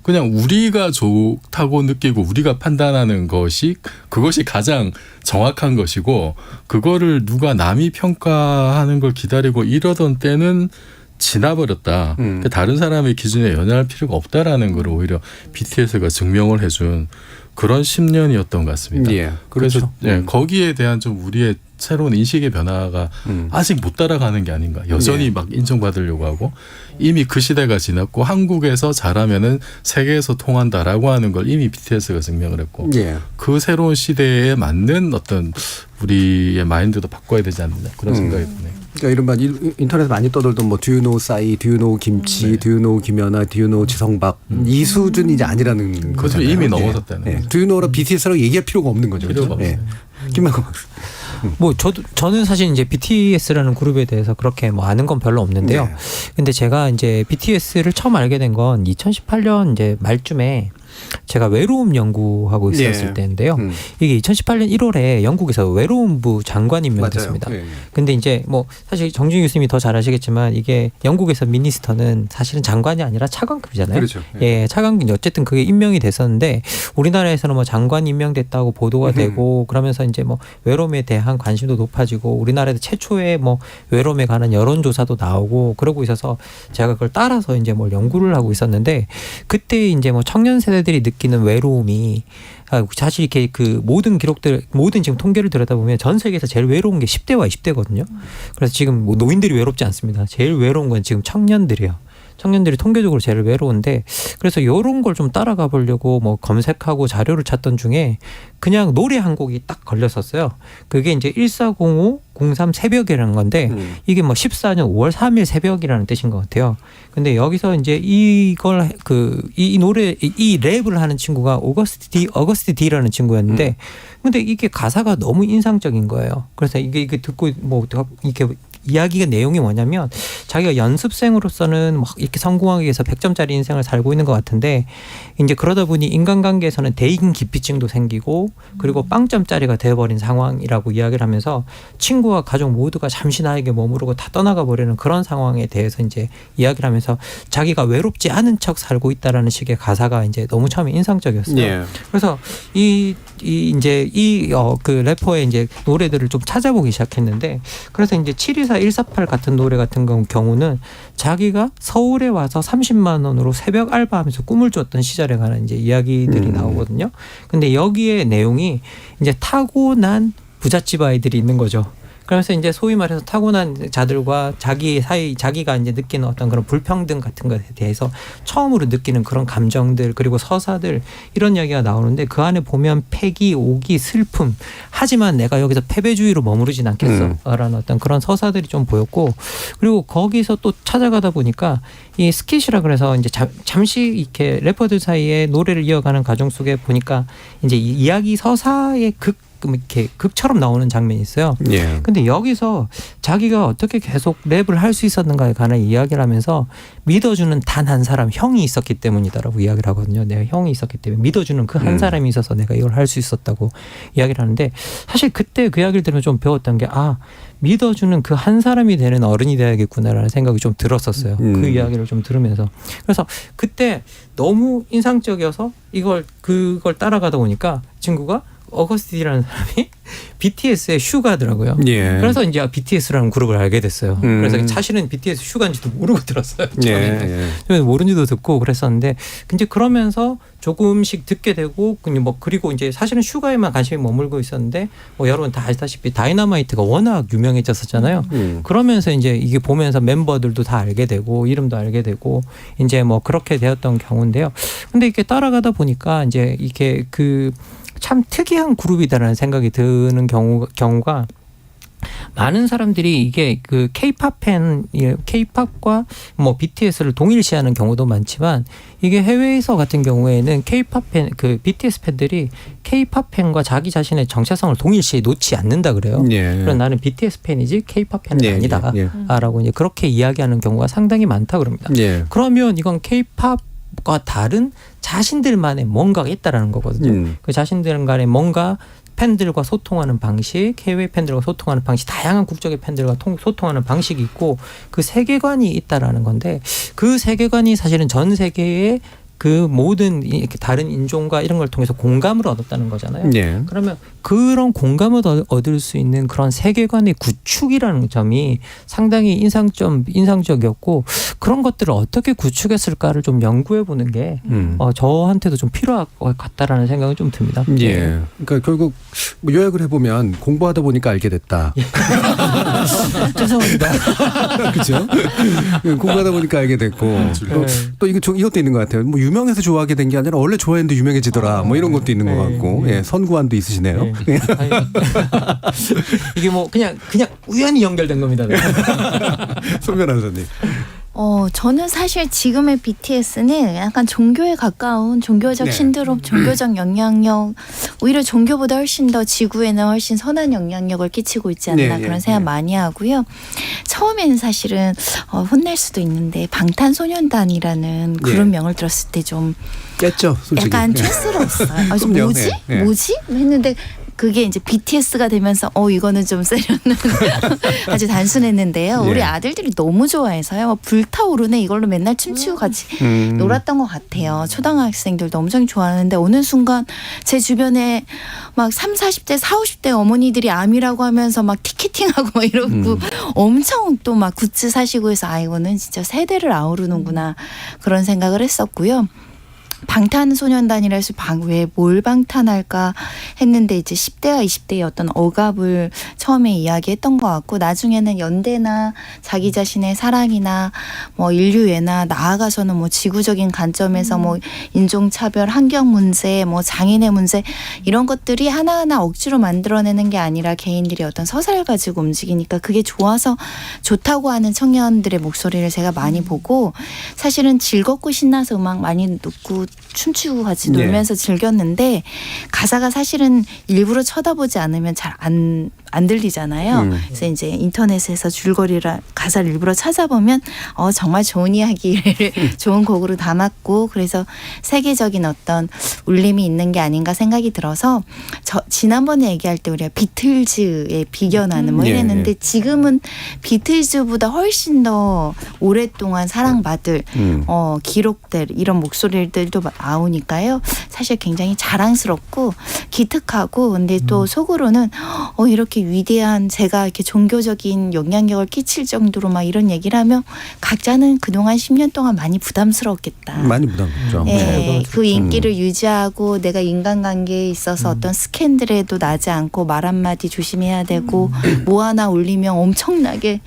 그냥 우리가 좋다고 느끼고 우리가 판단하는 것이 그것이 가장 정확한 것이고 그거를 누가 남이 평가하는 걸 기다리고 이러던 때는 지나버렸다. 다른 사람의 기준에 연연할 필요가 없다라는 걸 오히려 BTS가 증명을 해준 그런 10년이었던 것 같습니다. 그렇죠. 그래서 거기에 대한 좀 우리의 새로운 인식의 변화가 아직 못 따라가는 게 아닌가. 여전히 막 인정받으려고 하고 이미 그 시대가 지났고 한국에서 잘하면은 세계에서 통한다라고 하는 걸 이미 BTS가 증명을 했고 그 새로운 시대에 맞는 어떤 우리의 마인드도 바꿔야 되지 않느냐 그런 생각이 드네요. 그러니까 이른바 인터넷에 많이 떠돌던 뭐 듀유노 싸이, 듀유노 김치, 듀유노 김연아, 듀유노 지성박 이 수준이 이제 아니라는 거잖아요. 이미 넘어섰다는. 듀유노랑 BTS라고 얘기할 필요가 없는 거죠. 필요가 없어요. 김만고 뭐 저는 사실 이제 BTS라는 그룹에 대해서 그렇게 뭐 아는 건 별로 없는데요. 근데 제가 이제 BTS를 처음 알게 된 건 2018년 이제 말쯤에 제가 외로움 연구하고 있었을 예. 때인데요. 이게 2018년 1월에 영국에서 외로움부 장관이 임명됐습니다. 맞아요. 예. 근데 이제 뭐 사실 정준희 교수님이 더 잘 아시겠지만 이게 영국에서 미니스터는 사실은 장관이 아니라 차관급이잖아요. 그렇죠. 예, 차관급 어쨌든 그게 임명이 됐었는데 우리나라에서는 뭐 장관이 임명됐다고 보도가 되고 그러면서 이제 뭐 외로움에 대한 관심도 높아지고 우리나라에도 최초의 뭐 외로움에 관한 여론조사도 나오고 그러고 있어서 제가 그걸 따라서 이제 뭘 연구를 하고 있었는데 그때 이제 뭐 청년 세대들이 느끼는 외로움이 사실 이렇게 그 모든 기록들 모든 지금 통계를 들여다보면 전 세계에서 제일 외로운 게 10대와 20대거든요. 그래서 지금 뭐 노인들이 외롭지 않습니다. 제일 외로운 건 지금 청년들이요. 청년들이 통계적으로 제일 외로운데 그래서 이런 걸 좀 따라가 보려고 뭐 검색하고 자료를 찾던 중에 그냥 노래 한 곡이 딱 걸렸었어요. 그게 이제 140503 새벽이라는 건데 이게 뭐 14년 5월 3일 새벽이라는 뜻인 것 같아요. 근데 여기서 이제 이걸 이 노래 이 랩을 하는 친구가 어거스트 D라는 친구였는데 근데 이게 가사가 너무 인상적인 거예요. 그래서 이게 듣고 뭐 이렇게 이야기가 내용이 뭐냐면 자기가 연습생으로서는 막 이렇게 성공하기 위해서 100점짜리 인생을 살고 있는 것 같은데 이제 그러다 보니 인간관계에서는 대인 기피증도 생기고 그리고 빵점짜리가 되어버린 상황이라고 이야기를 하면서 친구와 가족 모두가 잠시 나에게 머무르고 다 떠나가 버리는 그런 상황에 대해서 이제 이야기를 하면서 자기가 외롭지 않은 척 살고 있다라는 식의 가사가 이제 너무 처음에 인상적이었어요. 예. 그래서 그 래퍼의 이제 노래들을 좀 찾아보기 시작했는데 그래서 이제 724-148 같은 노래 같은 경우는 자기가 서울에 와서 30만 원으로 새벽 알바하면서 꿈을 쫓던 시절에 관한 이제 이야기들이 나오거든요. 근데 여기에 내용이 이제 타고난 부잣집 아이들이 있는 거죠. 그러면서 이제 소위 말해서 타고난 자들과 자기 사이 자기가 이제 느끼는 어떤 그런 불평등 같은 것에 대해서 처음으로 느끼는 그런 감정들 그리고 서사들 이런 이야기가 나오는데 그 안에 보면 패기, 오기, 슬픔 하지만 내가 여기서 패배주의로 머무르진 않겠어라는 어떤 그런 서사들이 좀 보였고 그리고 거기서 또 찾아가다 보니까 이 스킷이라 그래서 이제 잠시 이렇게 래퍼들 사이에 노래를 이어가는 과정 속에 보니까 이제 이 이야기 서사의 이렇게 극처럼 나오는 장면이 있어요. 예. 근데 여기서 자기가 어떻게 계속 랩을 할 수 있었는가에 관한 이야기를 하면서 믿어주는 단 한 사람 형이 있었기 때문이다라고 이야기를 하거든요. 내가 형이 있었기 때문에 믿어주는 그 한 사람이 있어서 내가 이걸 할 수 있었다고 이야기를 하는데 사실 그때 그 이야기를 들으면 좀 배웠던 게 믿어주는 그 한 사람이 되는 어른이 돼야겠구나라는 생각이 좀 들었었어요. 그 이야기를 좀 들으면서. 그래서 그때 너무 인상적이어서 그걸 따라가다 보니까 친구가 어거스티라는 사람이 BTS의 슈가더라고요. 예. 그래서 이제 BTS라는 그룹을 알게 됐어요. 그래서 사실은 BTS 슈가인지도 모르고 들었어요. 처음에 모른지도 듣고 그랬었는데 이제 그러면서 조금씩 듣게 되고 그리고 이제 사실은 슈가에만 관심이 머물고 있었는데 뭐 여러분 다 아시다시피 다이너마이트가 워낙 유명해졌었잖아요. 그러면서 이제 이게 보면서 멤버들도 다 알게 되고 이름도 알게 되고 이제 뭐 그렇게 되었던 경우인데요. 근데 이렇게 따라가다 보니까 이제 이게 참 특이한 그룹이다라는 생각이 드는 경우가 많은 사람들이 이게 그 K-팝과 뭐 BTS를 동일시하는 경우도 많지만 이게 해외에서 같은 경우에는 K-팝 팬, BTS 팬들이 K-팝 팬과 자기 자신의 정체성을 동일시에 놓지 않는다 그래요. 예. 그래서 나는 BTS 팬이지 K-팝 팬은 아니다. 라고 이제 그렇게 이야기하는 경우가 상당히 많다 그럽니다. 예. 그러면 이건 K-팝과 다른 자신들만의 뭔가가 있다라는 거거든요. 그 자신들 간에 뭔가 팬들과 소통하는 방식, 해외 팬들과 소통하는 방식, 다양한 국적의 팬들과 소통하는 방식이 있고 그 세계관이 있다라는 건데 그 세계관이 사실은 전 세계의 그 모든 이렇게 다른 인종과 이런 걸 통해서 공감을 얻었다는 거잖아요. 예. 그러면 그런 공감을 얻을 수 있는 그런 세계관의 구축이라는 점이 상당히 인상적이었고 그런 것들을 어떻게 구축했을까를 좀 연구해 보는 게 저한테도 좀 필요할 것 같다라는 생각이 좀 듭니다. 예. 그러니까 결국 뭐 요약을 해보면 공부하다 보니까 알게 됐다. 죄송합니다. 그렇죠? 공부하다 보니까 알게 됐고 또 이것도 있는 것 같아요. 뭐 유명해서 좋아하게 된 게 아니라 원래 좋아했는데 유명해지더라. 뭐 이런 것도 있는 것 같고 선구안도 있으시네요. 이게 뭐 그냥 우연히 연결된 겁니다. 손 변호사님. 저는 사실 지금의 BTS는 약간 종교에 가까운 종교적 신드롬, 종교적 영향력, 오히려 종교보다 훨씬 더 지구에는 훨씬 선한 영향력을 끼치고 있지 않나 그런 생각 많이 하고요. 처음에는 사실은 혼낼 수도 있는데 방탄소년단이라는 그룹명을 들었을 때 좀 깼죠, 솔직히. 약간 촌스러웠어요. 그래서 그럼요. 뭐지? 예, 예. 뭐지? 했는데 그게 이제 BTS가 되면서 이거는 좀 세련는 아주 단순했는데요. 예. 우리 아들들이 너무 좋아해서요. 불타오르네 이걸로 맨날 춤추고 같이 놀았던 것 같아요. 초등학생들도 엄청 좋아하는데 어느 순간 제 주변에 막 3, 40대, 40, 50대 어머니들이 암이라고 하면서 막 티켓팅하고 막 이러고 엄청 또 막 굿즈 사시고 해서 이거는 진짜 세대를 아우르는구나 그런 생각을 했었고요. 방탄소년단이라 해서 왜 뭘 방탄할까 했는데 이제 10대와 20대의 어떤 억압을 처음에 이야기했던 것 같고 나중에는 연대나 자기 자신의 사랑이나 뭐 인류애나 나아가서는 뭐 지구적인 관점에서 뭐 인종차별, 환경 문제, 뭐 장인의 문제 이런 것들이 하나하나 억지로 만들어내는 게 아니라 개인들이 어떤 서사를 가지고 움직이니까 그게 좋아서 좋다고 하는 청년들의 목소리를 제가 많이 보고 사실은 즐겁고 신나서 음악 많이 듣고 춤추고 같이 네. 놀면서 즐겼는데 가사가 사실은 일부러 쳐다보지 않으면 잘 안 들리잖아요. 그래서 이제 인터넷에서 줄거리를 가사를 일부러 찾아보면 정말 좋은 이야기를 좋은 곡으로 담았고 그래서 세계적인 어떤 울림이 있는 게 아닌가 생각이 들어서 지난번에 얘기할 때 우리가 비틀즈에 비견하는 뭐 이랬는데 지금은 비틀즈보다 훨씬 더 오랫동안 사랑받을 기록될 이런 목소리들도 나오니까요. 사실 굉장히 자랑스럽고 기특하고 근데 또 속으로는 이렇게 위대한 제가 이렇게 종교적인 영향력을 끼칠 정도로 막 이런 얘기를 하면 각자는 그동안 10년 동안 많이 부담스러웠겠다. 많이 부담스럽죠. 네, 그 인기를 유지하고 내가 인간관계에 있어서 어떤 스캔들에도 나지 않고 말 한마디 조심해야 되고 뭐 하나 올리면 엄청나게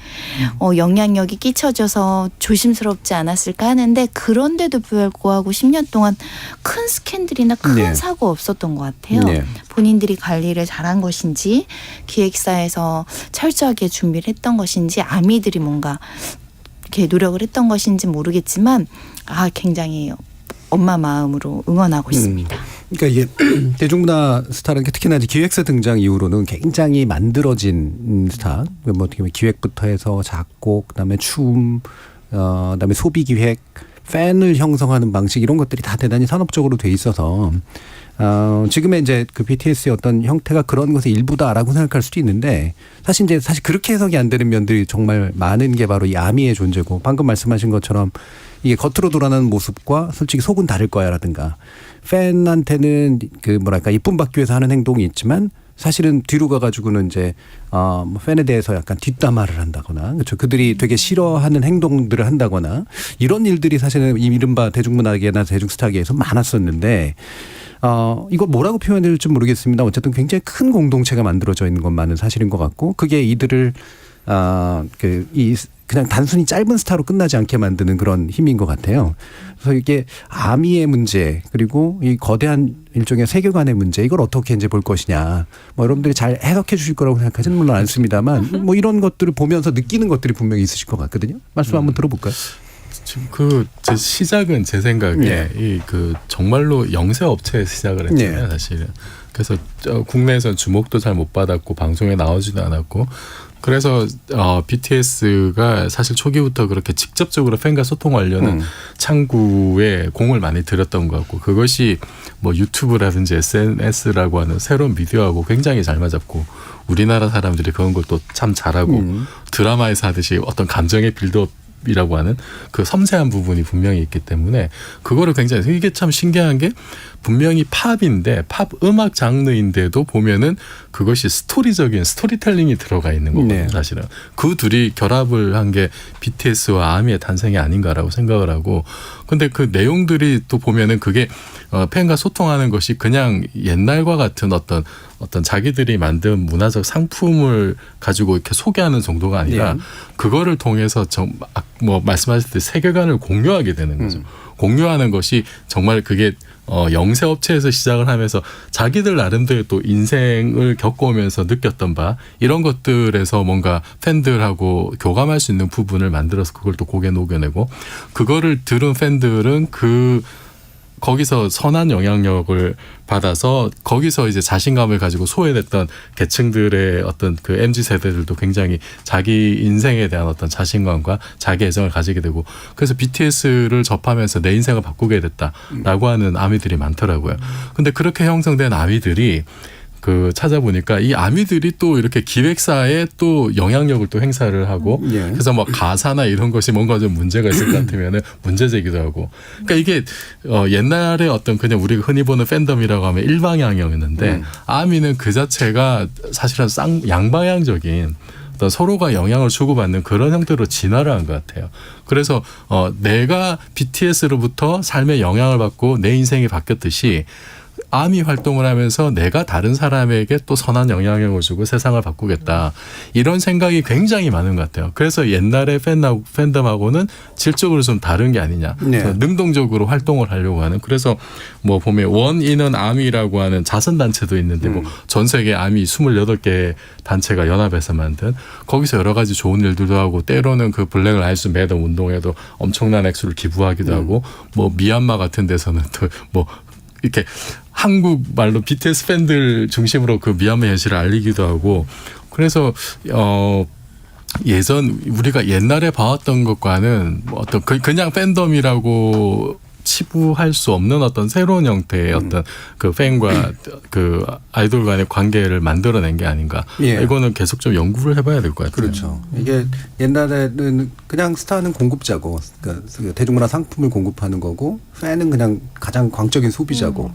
영향력이 끼쳐져서 조심스럽지 않았을까 하는데 그런데도 불구하고 10년 동안 큰 스캔들이나 큰 네. 사고 없었던 것 같아요. 네. 본인들이 관리를 잘한 것인지 기획사에서 철저하게 준비를 했던 것인지 아미들이 뭔가 이렇게 노력을 했던 것인지 모르겠지만 굉장히 엄마 마음으로 응원하고 있습니다. 그러니까 이게 대중문화 스타는 특히나 이제 기획사 등장 이후로는 굉장히 만들어진 스타. 뭐 어떻게 보면 기획부터 해서 작곡, 그다음에 춤, 그다음에 소비 기획, 팬을 형성하는 방식 이런 것들이 다 대단히 산업적으로 돼 있어서 지금의 이제 그 BTS의 어떤 형태가 그런 것의 일부다라고 생각할 수도 있는데 사실 그렇게 해석이 안 되는 면들이 정말 많은 게 바로 이 아미의 존재고 방금 말씀하신 것처럼 이게 겉으로 드러나는 모습과 솔직히 속은 다를 거야라든가 팬한테는 그 뭐랄까 이쁨 받기 위해서 하는 행동이 있지만 사실은 뒤로 가가지고는 이제 뭐 팬에 대해서 약간 뒷담화를 한다거나 그렇죠. 그들이 되게 싫어하는 행동들을 한다거나 이런 일들이 사실은 이른바 대중문화계나 대중스타계에서 많았었는데 이거 뭐라고 표현해야 될지 모르겠습니다. 어쨌든 굉장히 큰 공동체가 만들어져 있는 것만은 사실인 것 같고 그게 이들을 그냥 단순히 짧은 스타로 끝나지 않게 만드는 그런 힘인 것 같아요. 그래서 이게 아미의 문제 그리고 이 거대한 일종의 세계관의 문제 이걸 어떻게 이제 볼 것이냐. 뭐 여러분들이 잘 해석해 주실 거라고 생각하지는 물론 않습니다만 뭐 이런 것들을 보면서 느끼는 것들이 분명히 있으실 것 같거든요. 말씀 한번 들어볼까요? 지금 제 시작은 제 생각에 정말로 영세 업체에서 시작을 했잖아요, 사실은. 그래서 국내에서는 주목도 잘 못 받았고 방송에 나오지도 않았고 그래서 BTS가 사실 초기부터 그렇게 직접적으로 팬과 소통하려는 창구에 공을 많이 들였던 것 같고 그것이 뭐 유튜브라든지 SNS라고 하는 새로운 미디어하고 굉장히 잘 맞았고 우리나라 사람들이 그런 걸 또 참 잘하고 드라마에서 하듯이 어떤 감정의 빌드업이라고 하는 그 섬세한 부분이 분명히 있기 때문에 그거를 굉장히 이게 참 신기한 게 분명히 팝인데 팝 음악 장르인데도 보면은 그것이 스토리텔링이 들어가 있는 거거든요. 네. 사실은 그 둘이 결합을 한 게 BTS와 아미의 탄생이 아닌가라고 생각을 하고 근데 그 내용들이 또 보면은 그게 팬과 소통하는 것이 그냥 옛날과 같은 어떤 자기들이 만든 문화적 상품을 가지고 이렇게 소개하는 정도가 아니라 그거를 통해서 뭐 말씀하셨듯이 세계관을 공유하게 되는 거죠. 공유하는 것이 정말 그게 영세 업체에서 시작을 하면서 자기들 나름대로 또 인생을 겪어오면서 느꼈던 바 이런 것들에서 뭔가 팬들하고 교감할 수 있는 부분을 만들어서 그걸 또 곡에 녹여내고 그거를 들은 팬들은 그 거기서 선한 영향력을 받아서 거기서 이제 자신감을 가지고 소외됐던 계층들의 어떤 그 MZ 세대들도 굉장히 자기 인생에 대한 어떤 자신감과 자기 애정을 가지게 되고 그래서 BTS를 접하면서 내 인생을 바꾸게 됐다라고 하는 아미들이 많더라고요. 근데 그렇게 형성된 아미들이 그 찾아보니까 이 아미들이 또 이렇게 기획사에 또 영향력을 또 행사를 하고 예. 그래서 뭐 가사나 이런 것이 뭔가 좀 문제가 있을 것 같으면은 문제 제기도 하고 그러니까 이게 옛날에 어떤 그냥 우리가 흔히 보는 팬덤이라고 하면 일방향이었는데 아미는 그 자체가 사실은 양방향적인 어떤 서로가 영향을 주고받는 그런 형태로 진화를 한 것 같아요. 그래서 내가 BTS로부터 삶의 영향을 받고 내 인생이 바뀌었듯이 아미 활동을 하면서 내가 다른 사람에게 또 선한 영향력을 주고 세상을 바꾸겠다. 이런 생각이 굉장히 많은 것 같아요. 그래서 옛날의 팬덤하고는 질적으로 좀 다른 게 아니냐. 네. 능동적으로 활동을 하려고 하는. 그래서 뭐 보면 원인은 아미라고 하는 자선단체도 있는데 뭐 전 세계 아미 28개 단체가 연합해서 만든 거기서 여러 가지 좋은 일들도 하고 때로는 그 블랙 라이브스 매더 운동에도 엄청난 액수를 기부하기도 하고 뭐 미얀마 같은 데서는 또 뭐 이렇게 한국 말로 BTS 팬들 중심으로 그 미얀마 현실을 알리기도 하고 그래서 예전 우리가 옛날에 봐왔던 것과는 어떤 그냥 팬덤이라고 치부할 수 없는 어떤 새로운 형태의 어떤 그 팬과 그 아이돌 간의 관계를 만들어낸 게 아닌가. 예. 이거는 계속 좀 연구를 해봐야 될 것 같아요. 그렇죠. 이게 옛날에는 그냥 스타는 공급자고 그러니까 대중문화 상품을 공급하는 거고 팬은 그냥 가장 광적인 소비자고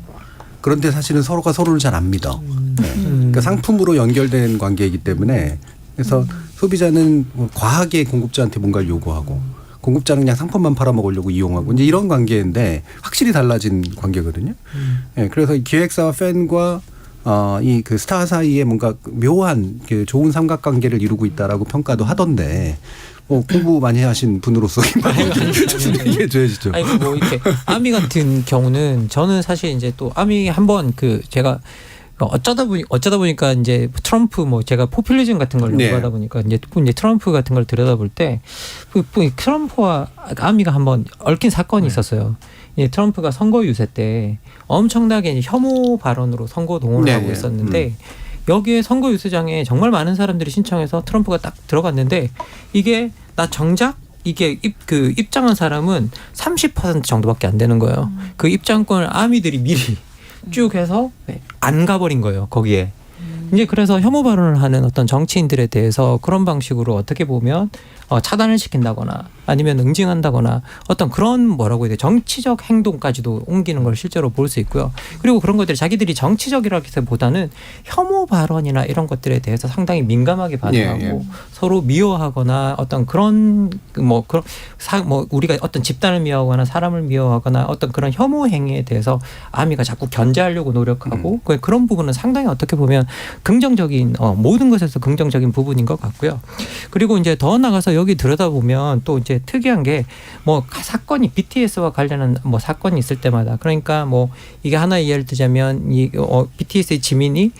그런데 사실은 서로가 서로를 잘 안 믿어. 네. 그러니까 상품으로 연결된 관계이기 때문에 그래서 소비자는 과하게 공급자한테 뭔가를 요구하고 공급자는 그냥 상품만 팔아먹으려고 이용하고 이제 이런 관계인데 확실히 달라진 관계거든요. 네, 그래서 기획사와 팬과 이 그 스타 사이에 뭔가 묘한 그 좋은 삼각관계를 이루고 있다라고 평가도 하던데 뭐 공부 많이 하신 분으로서 얘기해 줘야죠. 아니 뭐 이렇게 아미 같은 경우는 저는 사실 이제 또 아미 한번 그 제가 어쩌다 보니까 이제 트럼프 뭐 제가 포퓰리즘 같은 걸 연구하다 보니까 이제 트럼프 같은 걸 들여다볼 때 트럼프와 아미가 한번 얽힌 사건이 있었어요. 트럼프가 선거 유세 때 엄청나게 혐오 발언으로 선거 동원을 하고 있었는데 여기에 선거 유세장에 정말 많은 사람들이 신청해서 트럼프가 딱 들어갔는데 이게 나 정작 이게 입장한 사람은 30% 정도밖에 안 되는 거예요. 그 입장권을 아미들이 미리 쭉 해서 안 가버린 거예요. 거기에. 이제 그래서 혐오 발언을 하는 어떤 정치인들에 대해서 그런 방식으로 어떻게 보면 차단을 시킨다거나 아니면 응징한다거나 어떤 그런 뭐라고 해야 돼 정치적 행동까지도 옮기는 걸 실제로 볼 수 있고요. 그리고 그런 것들이 자기들이 정치적이라기보다는 혐오 발언이나 이런 것들에 대해서 상당히 민감하게 반응하고 서로 미워하거나 어떤 그런 뭐 우리가 어떤 집단을 미워하거나 사람을 미워하거나 어떤 그런 혐오 행위에 대해서 아미가 자꾸 견제하려고 노력하고 그런 부분은 상당히 어떻게 보면 긍정적인 모든 것에서 긍정적인 부분인 것 같고요. 그리고 이제 더 나가서 여기 들여다보면 또 이제 특이한 게 뭐 사건이 BTS와 관련한 뭐 사건이 있을 때마다 그러니까 뭐 이게 하나의 예를 들자면 이 BTS의 지민이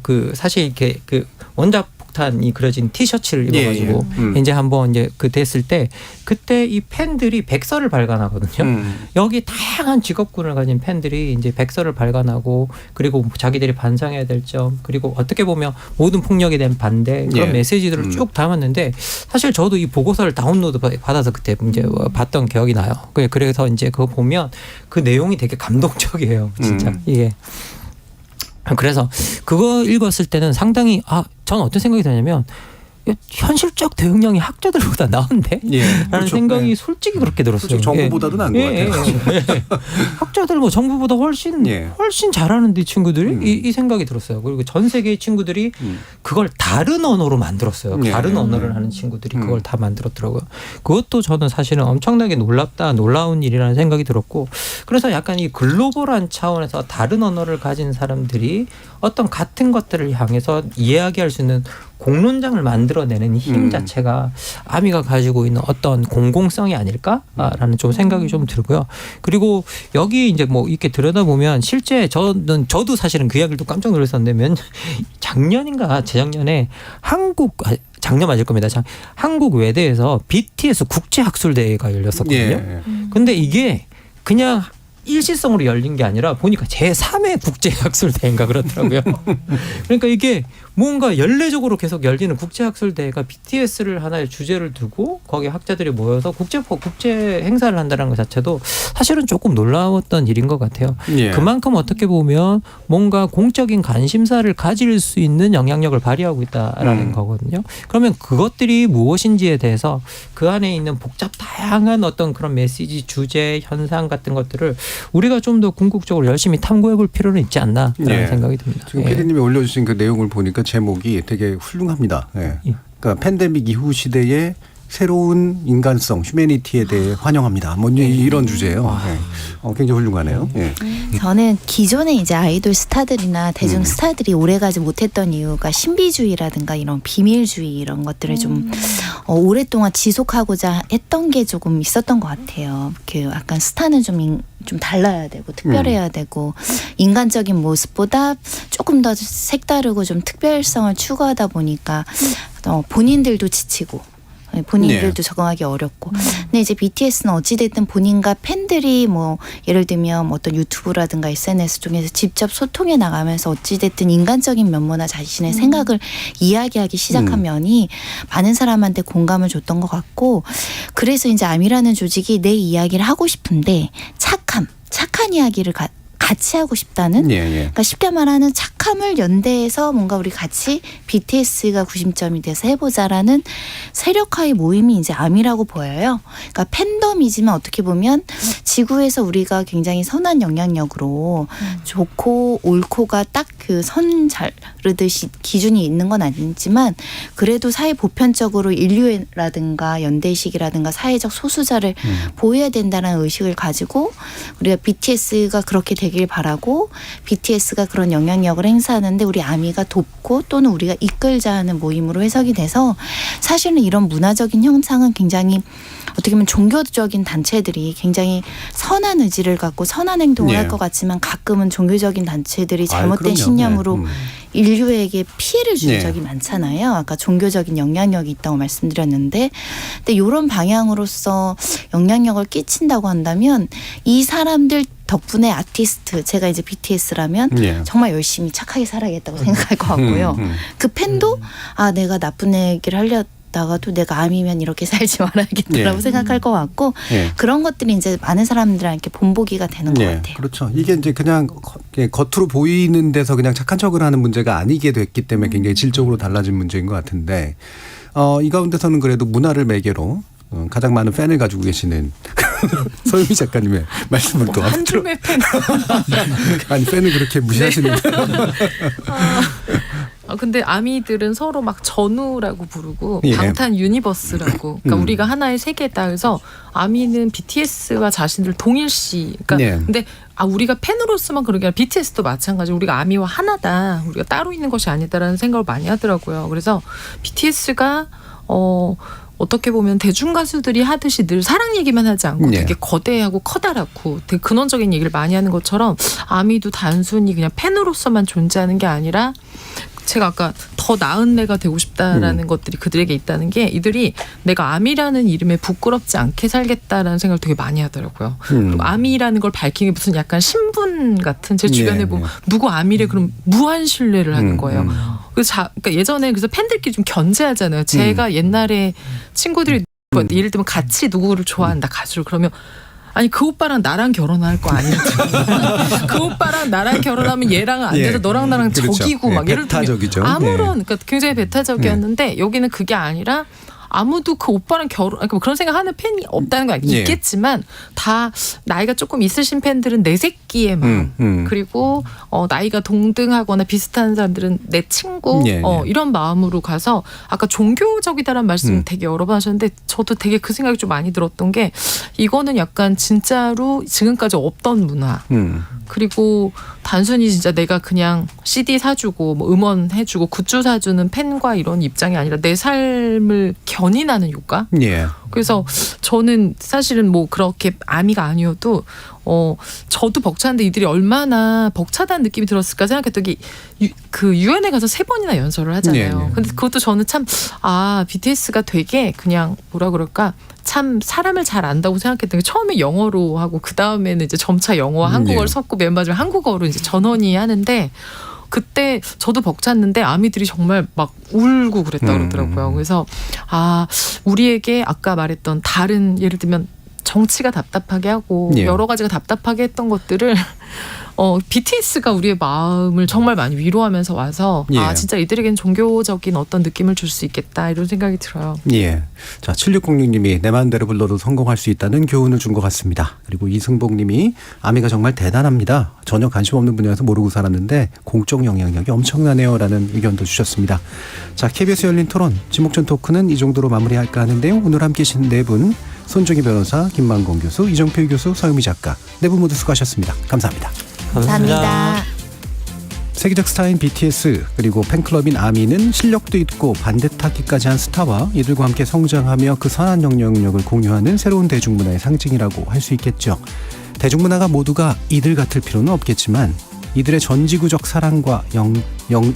그 사실 이렇게 그 원자 폭탄이 그려진 티셔츠를 입어가지고 이제 한번 이제 그 됐을 때 그때 이 팬들이 백서를 발간하거든요. 여기 다양한 직업군을 가진 팬들이 이제 백서를 발간하고 그리고 자기들이 반성해야 될 점 그리고 어떻게 보면 모든 폭력에 대한 반대 그런 메시지들을 쭉 담았는데 사실 저도 이 보고서를 다운로드 받아서 그때 이제 봤던 기억이 나요. 그래서 이제 그거 보면 그 내용이 되게 감동적이에요. 진짜 이게. 그래서 그거 읽었을 때는 상당히 저는 어떤 생각이 드냐면 현실적 대응량이 학자들보다 나은데? 라는 그렇죠. 생각이 솔직히 그렇게 들었어요. 솔직히 정부보다도 나은 것 같아요. 학자들 뭐 정부보다 훨씬 잘하는데 이 친구들이 이 생각이 들었어요. 그리고 전 세계의 친구들이 그걸 다른 언어로 만들었어요. 다른 언어를 하는 친구들이 그걸 다 만들었더라고요. 그것도 저는 사실은 엄청나게 놀라운 일이라는 생각이 들었고 그래서 약간 이 글로벌한 차원에서 다른 언어를 가진 사람들이 어떤 같은 것들을 향해서 이야기할 수 있는 공론장을 만들어내는 힘 자체가 아미가 가지고 있는 어떤 공공성이 아닐까라는 좀 생각이 좀 들고요. 그리고 여기 이제 뭐 이렇게 들여다보면 실제 저도 사실은 그 이야기를 또 깜짝 놀랐었는데 작년인가 재작년에 작년 맞을 겁니다. 한국 외대에서 BTS 국제학술대회가 열렸었거든요. 근데 이게 그냥 일시성으로 열린 게 아니라 보니까 제3회 국제학술대회인가 그렇더라고요. 그러니까 이게 뭔가 연례적으로 계속 열리는 국제학술대회가 BTS를 하나의 주제를 두고 거기에 학자들이 모여서 국제 행사를 한다는 것 자체도 사실은 조금 놀라웠던 일인 것 같아요. 예. 그만큼 어떻게 보면 뭔가 공적인 관심사를 가질 수 있는 영향력을 발휘하고 있다라는 거거든요. 그러면 그것들이 무엇인지에 대해서 그 안에 있는 복잡 다양한 어떤 그런 메시지, 주제, 현상 같은 것들을 우리가 좀 더 궁극적으로 열심히 탐구해 볼 필요는 있지 않나라는 예. 생각이 듭니다. 지금 예. PD님이 올려주신 그 내용을 보니까 제목이 되게 훌륭합니다. 예. 예. 그러니까 팬데믹 이후 시대의 새로운 인간성, 휴머니티에 대해 환영합니다. 뭐 이런 주제예요. 예. 굉장히 훌륭하네요. 예. 저는 기존에 이제 아이돌 스타들이나 대중 스타들이 오래가지 못했던 이유가 신비주의라든가 이런 비밀주의 이런 것들을 좀 오랫동안 지속하고자 했던 게 조금 있었던 것 같아요. 그 약간 스타는 좀 달라야 되고 특별해야 되고 인간적인 모습보다 조금 더 색다르고 좀 특별성을 추구하다 보니까 본인들도 지치고 본인들도 적응하기 어렵고. 근데 이제 BTS는 어찌됐든 본인과 팬들이 뭐 예를 들면 뭐 어떤 유튜브라든가 SNS 중에서 직접 소통해 나가면서 어찌됐든 인간적인 면모나 자신의 생각을 이야기하기 시작한 면이 많은 사람한테 공감을 줬던 것 같고, 그래서 이제 아미라는 조직이 내 이야기를 하고 싶은데 착한 이야기를 같이 하고 싶다는, 예, 예. 그러니까 쉽게 말하는 착함을 연대해서 뭔가 우리 같이 BTS가 구심점이 돼서 해보자라는 세력화의 모임이 이제 암이라고 보여요. 그러니까 팬덤이지만 어떻게 보면 지구에서 우리가 굉장히 선한 영향력으로 좋고 옳고가 딱 그 선 자르듯이 기준이 있는 건 아니지만 그래도 사회 보편적으로 인류라든가 연대의식이라든가 사회적 소수자를 보호해야 된다는 의식을 가지고 우리가 BTS가 그렇게 되길 바라고 BTS가 그런 영향력을 행사하는데 우리 아미가 돕고 또는 우리가 이끌자 하는 모임으로 해석이 돼서, 사실은 이런 문화적인 형상은 굉장히 어떻게 보면 종교적인 단체들이 굉장히 선한 의지를 갖고 선한 행동을 네. 할 것 같지만 가끔은 종교적인 단체들이 잘못된 그럼요. 신념으로 네. 인류에게 피해를 준 네. 적이 많잖아요. 아까 종교적인 영향력이 있다고 말씀드렸는데, 근데 이런 방향으로서 영향력을 끼친다고 한다면 이 사람들 덕분에 아티스트, 제가 이제 BTS라면 예. 정말 열심히 착하게 살아야겠다고 생각할 것 같고요. 그 팬도 내가 나쁜 얘기를 하려다가도 내가 암이면 이렇게 살지 말아야겠다라고 예. 생각할 것 같고, 예. 그런 것들이 이제 많은 사람들한테 본보기가 되는 것 예, 같아요. 그렇죠. 이게 이제 그냥 겉으로 보이는 데서 그냥 착한 척을 하는 문제가 아니게 됐기 때문에 굉장히 질적으로 달라진 문제인 것 같은데, 이 가운데서는 그래도 문화를 매개로 가장 많은 팬을 가지고 계시는 서유미 작가님의 말씀을 또 한 줄의 팬. 아니 팬을 그렇게 무시하시는데. 근데 아미들은 서로 막 전우라고 부르고 예. 방탄 유니버스라고. 그러니까 우리가 하나의 세계다. 그래서 아미는 BTS와 자신들 동일시. 그러니까 네. 근데 우리가 팬으로서만 그런 게 아니라 BTS도 마찬가지로 우리가 아미와 하나다. 우리가 따로 있는 것이 아니다라는 생각을 많이 하더라고요. 그래서 BTS가 어떻게 보면 대중 가수들이 하듯이 늘 사랑 얘기만 하지 않고 네. 되게 거대하고 커다랗고 되게 근원적인 얘기를 많이 하는 것처럼 아미도 단순히 그냥 팬으로서만 존재하는 게 아니라, 제가 아까 더 나은 내가 되고 싶다라는 것들이 그들에게 있다는 게, 이들이 내가 아미라는 이름에 부끄럽지 않게 살겠다라는 생각을 되게 많이 하더라고요. 그리고 아미라는 걸 밝힌 게 무슨 약간 신분 같은, 제 주변에 네, 뭐 네. 누구 아미래 그럼 무한 신뢰를 하는 거예요. 그래서 그러니까 예전에 그래서 팬들끼리 좀 견제하잖아요. 제가 옛날에 친구들이 예를 들면 같이 누구를 좋아한다, 가수를, 그러면 아니 그 오빠랑 나랑 결혼할 거 아니야. 그 오빠랑 나랑 결혼하면 얘랑 안 돼서 예. 너랑 나랑 그렇죠. 적이고 예, 막 예를 들면 배타적이죠. 아무런 그러니까 굉장히 배타적이었는데 여기는 그게 아니라 아무도 그 오빠랑 그러니까 그런 생각하는 팬이 없다는 거 예. 있겠지만 다 나이가 조금 있으신 팬들은 내 새끼의 마음 그리고 나이가 동등하거나 비슷한 사람들은 내 친구 예, 예. 이런 마음으로 가서, 아까 종교적이다라는 말씀 되게 여러 번 하셨는데 저도 되게 그 생각이 좀 많이 들었던 게, 이거는 약간 진짜로 지금까지 없던 문화. 그리고 단순히 진짜 내가 그냥 CD 사주고 뭐 음원해주고 굿즈 사주는 팬과 이런 입장이 아니라 내 삶을 견인하는 효과. 예. 그래서 저는 사실은 뭐 그렇게 아미가 아니어도 저도 벅차는데 이들이 얼마나 벅차다는 느낌이 들었을까 생각했던 게, 그 유엔에 가서 3번이나 연설을 하잖아요. 네, 네. 근데 그것도 저는 참 BTS가 되게 그냥 뭐라 그럴까, 참 사람을 잘 안다고 생각했던 게 처음에 영어로 하고 그 다음에는 이제 점차 영어와 한국어를 네. 섞고 맨 마지막에 한국어로 이제 전원이 하는데 그때 저도 벅찼는데 아미들이 정말 막 울고 그랬다 그러더라고요. 그래서 우리에게 아까 말했던 다른 예를 들면 정치가 답답하게 하고 예. 여러 가지가 답답하게 했던 것들을 BTS가 우리의 마음을 정말 많이 위로하면서 와서 예. 진짜 이들에겐 종교적인 어떤 느낌을 줄 수 있겠다 이런 생각이 들어요. 예. 자, 7606님이 내 마음대로 불러도 성공할 수 있다는 교훈을 준 것 같습니다. 그리고 이승복님이 아미가 정말 대단합니다. 전혀 관심 없는 분야에서 모르고 살았는데 공적 영향력이 엄청나네요라는 의견도 주셨습니다. 자, KBS 열린 토론 지목전 토크는 이 정도로 마무리할까 하는데요. 오늘 함께 계신 네 분 손종희 변호사, 김만공 교수, 이정표 교수, 서유미 작가 네 분 모두 수고하셨습니다. 감사합니다. 감사합니다. 세계적 스타인 BTS 그리고 팬클럽인 아미는 실력도 있고 반대타기까지 한 스타와 이들과 함께 성장하며 그 선한 영향력을 공유하는 새로운 대중문화의 상징이라고 할 수 있겠죠. 대중문화가 모두가 이들 같을 필요는 없겠지만 이들의 전지구적 사랑과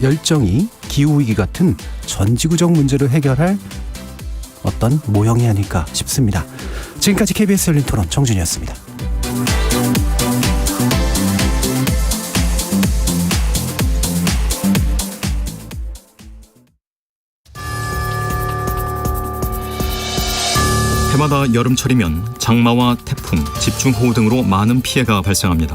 열정이 기후위기 같은 전지구적 문제를 해결할 어떤 모형이 아닐까 싶습니다. 지금까지 KBS 열린 토론 정준이었습니다. 해마다 여름철이면 장마와 태풍, 집중호우 등으로 많은 피해가 발생합니다.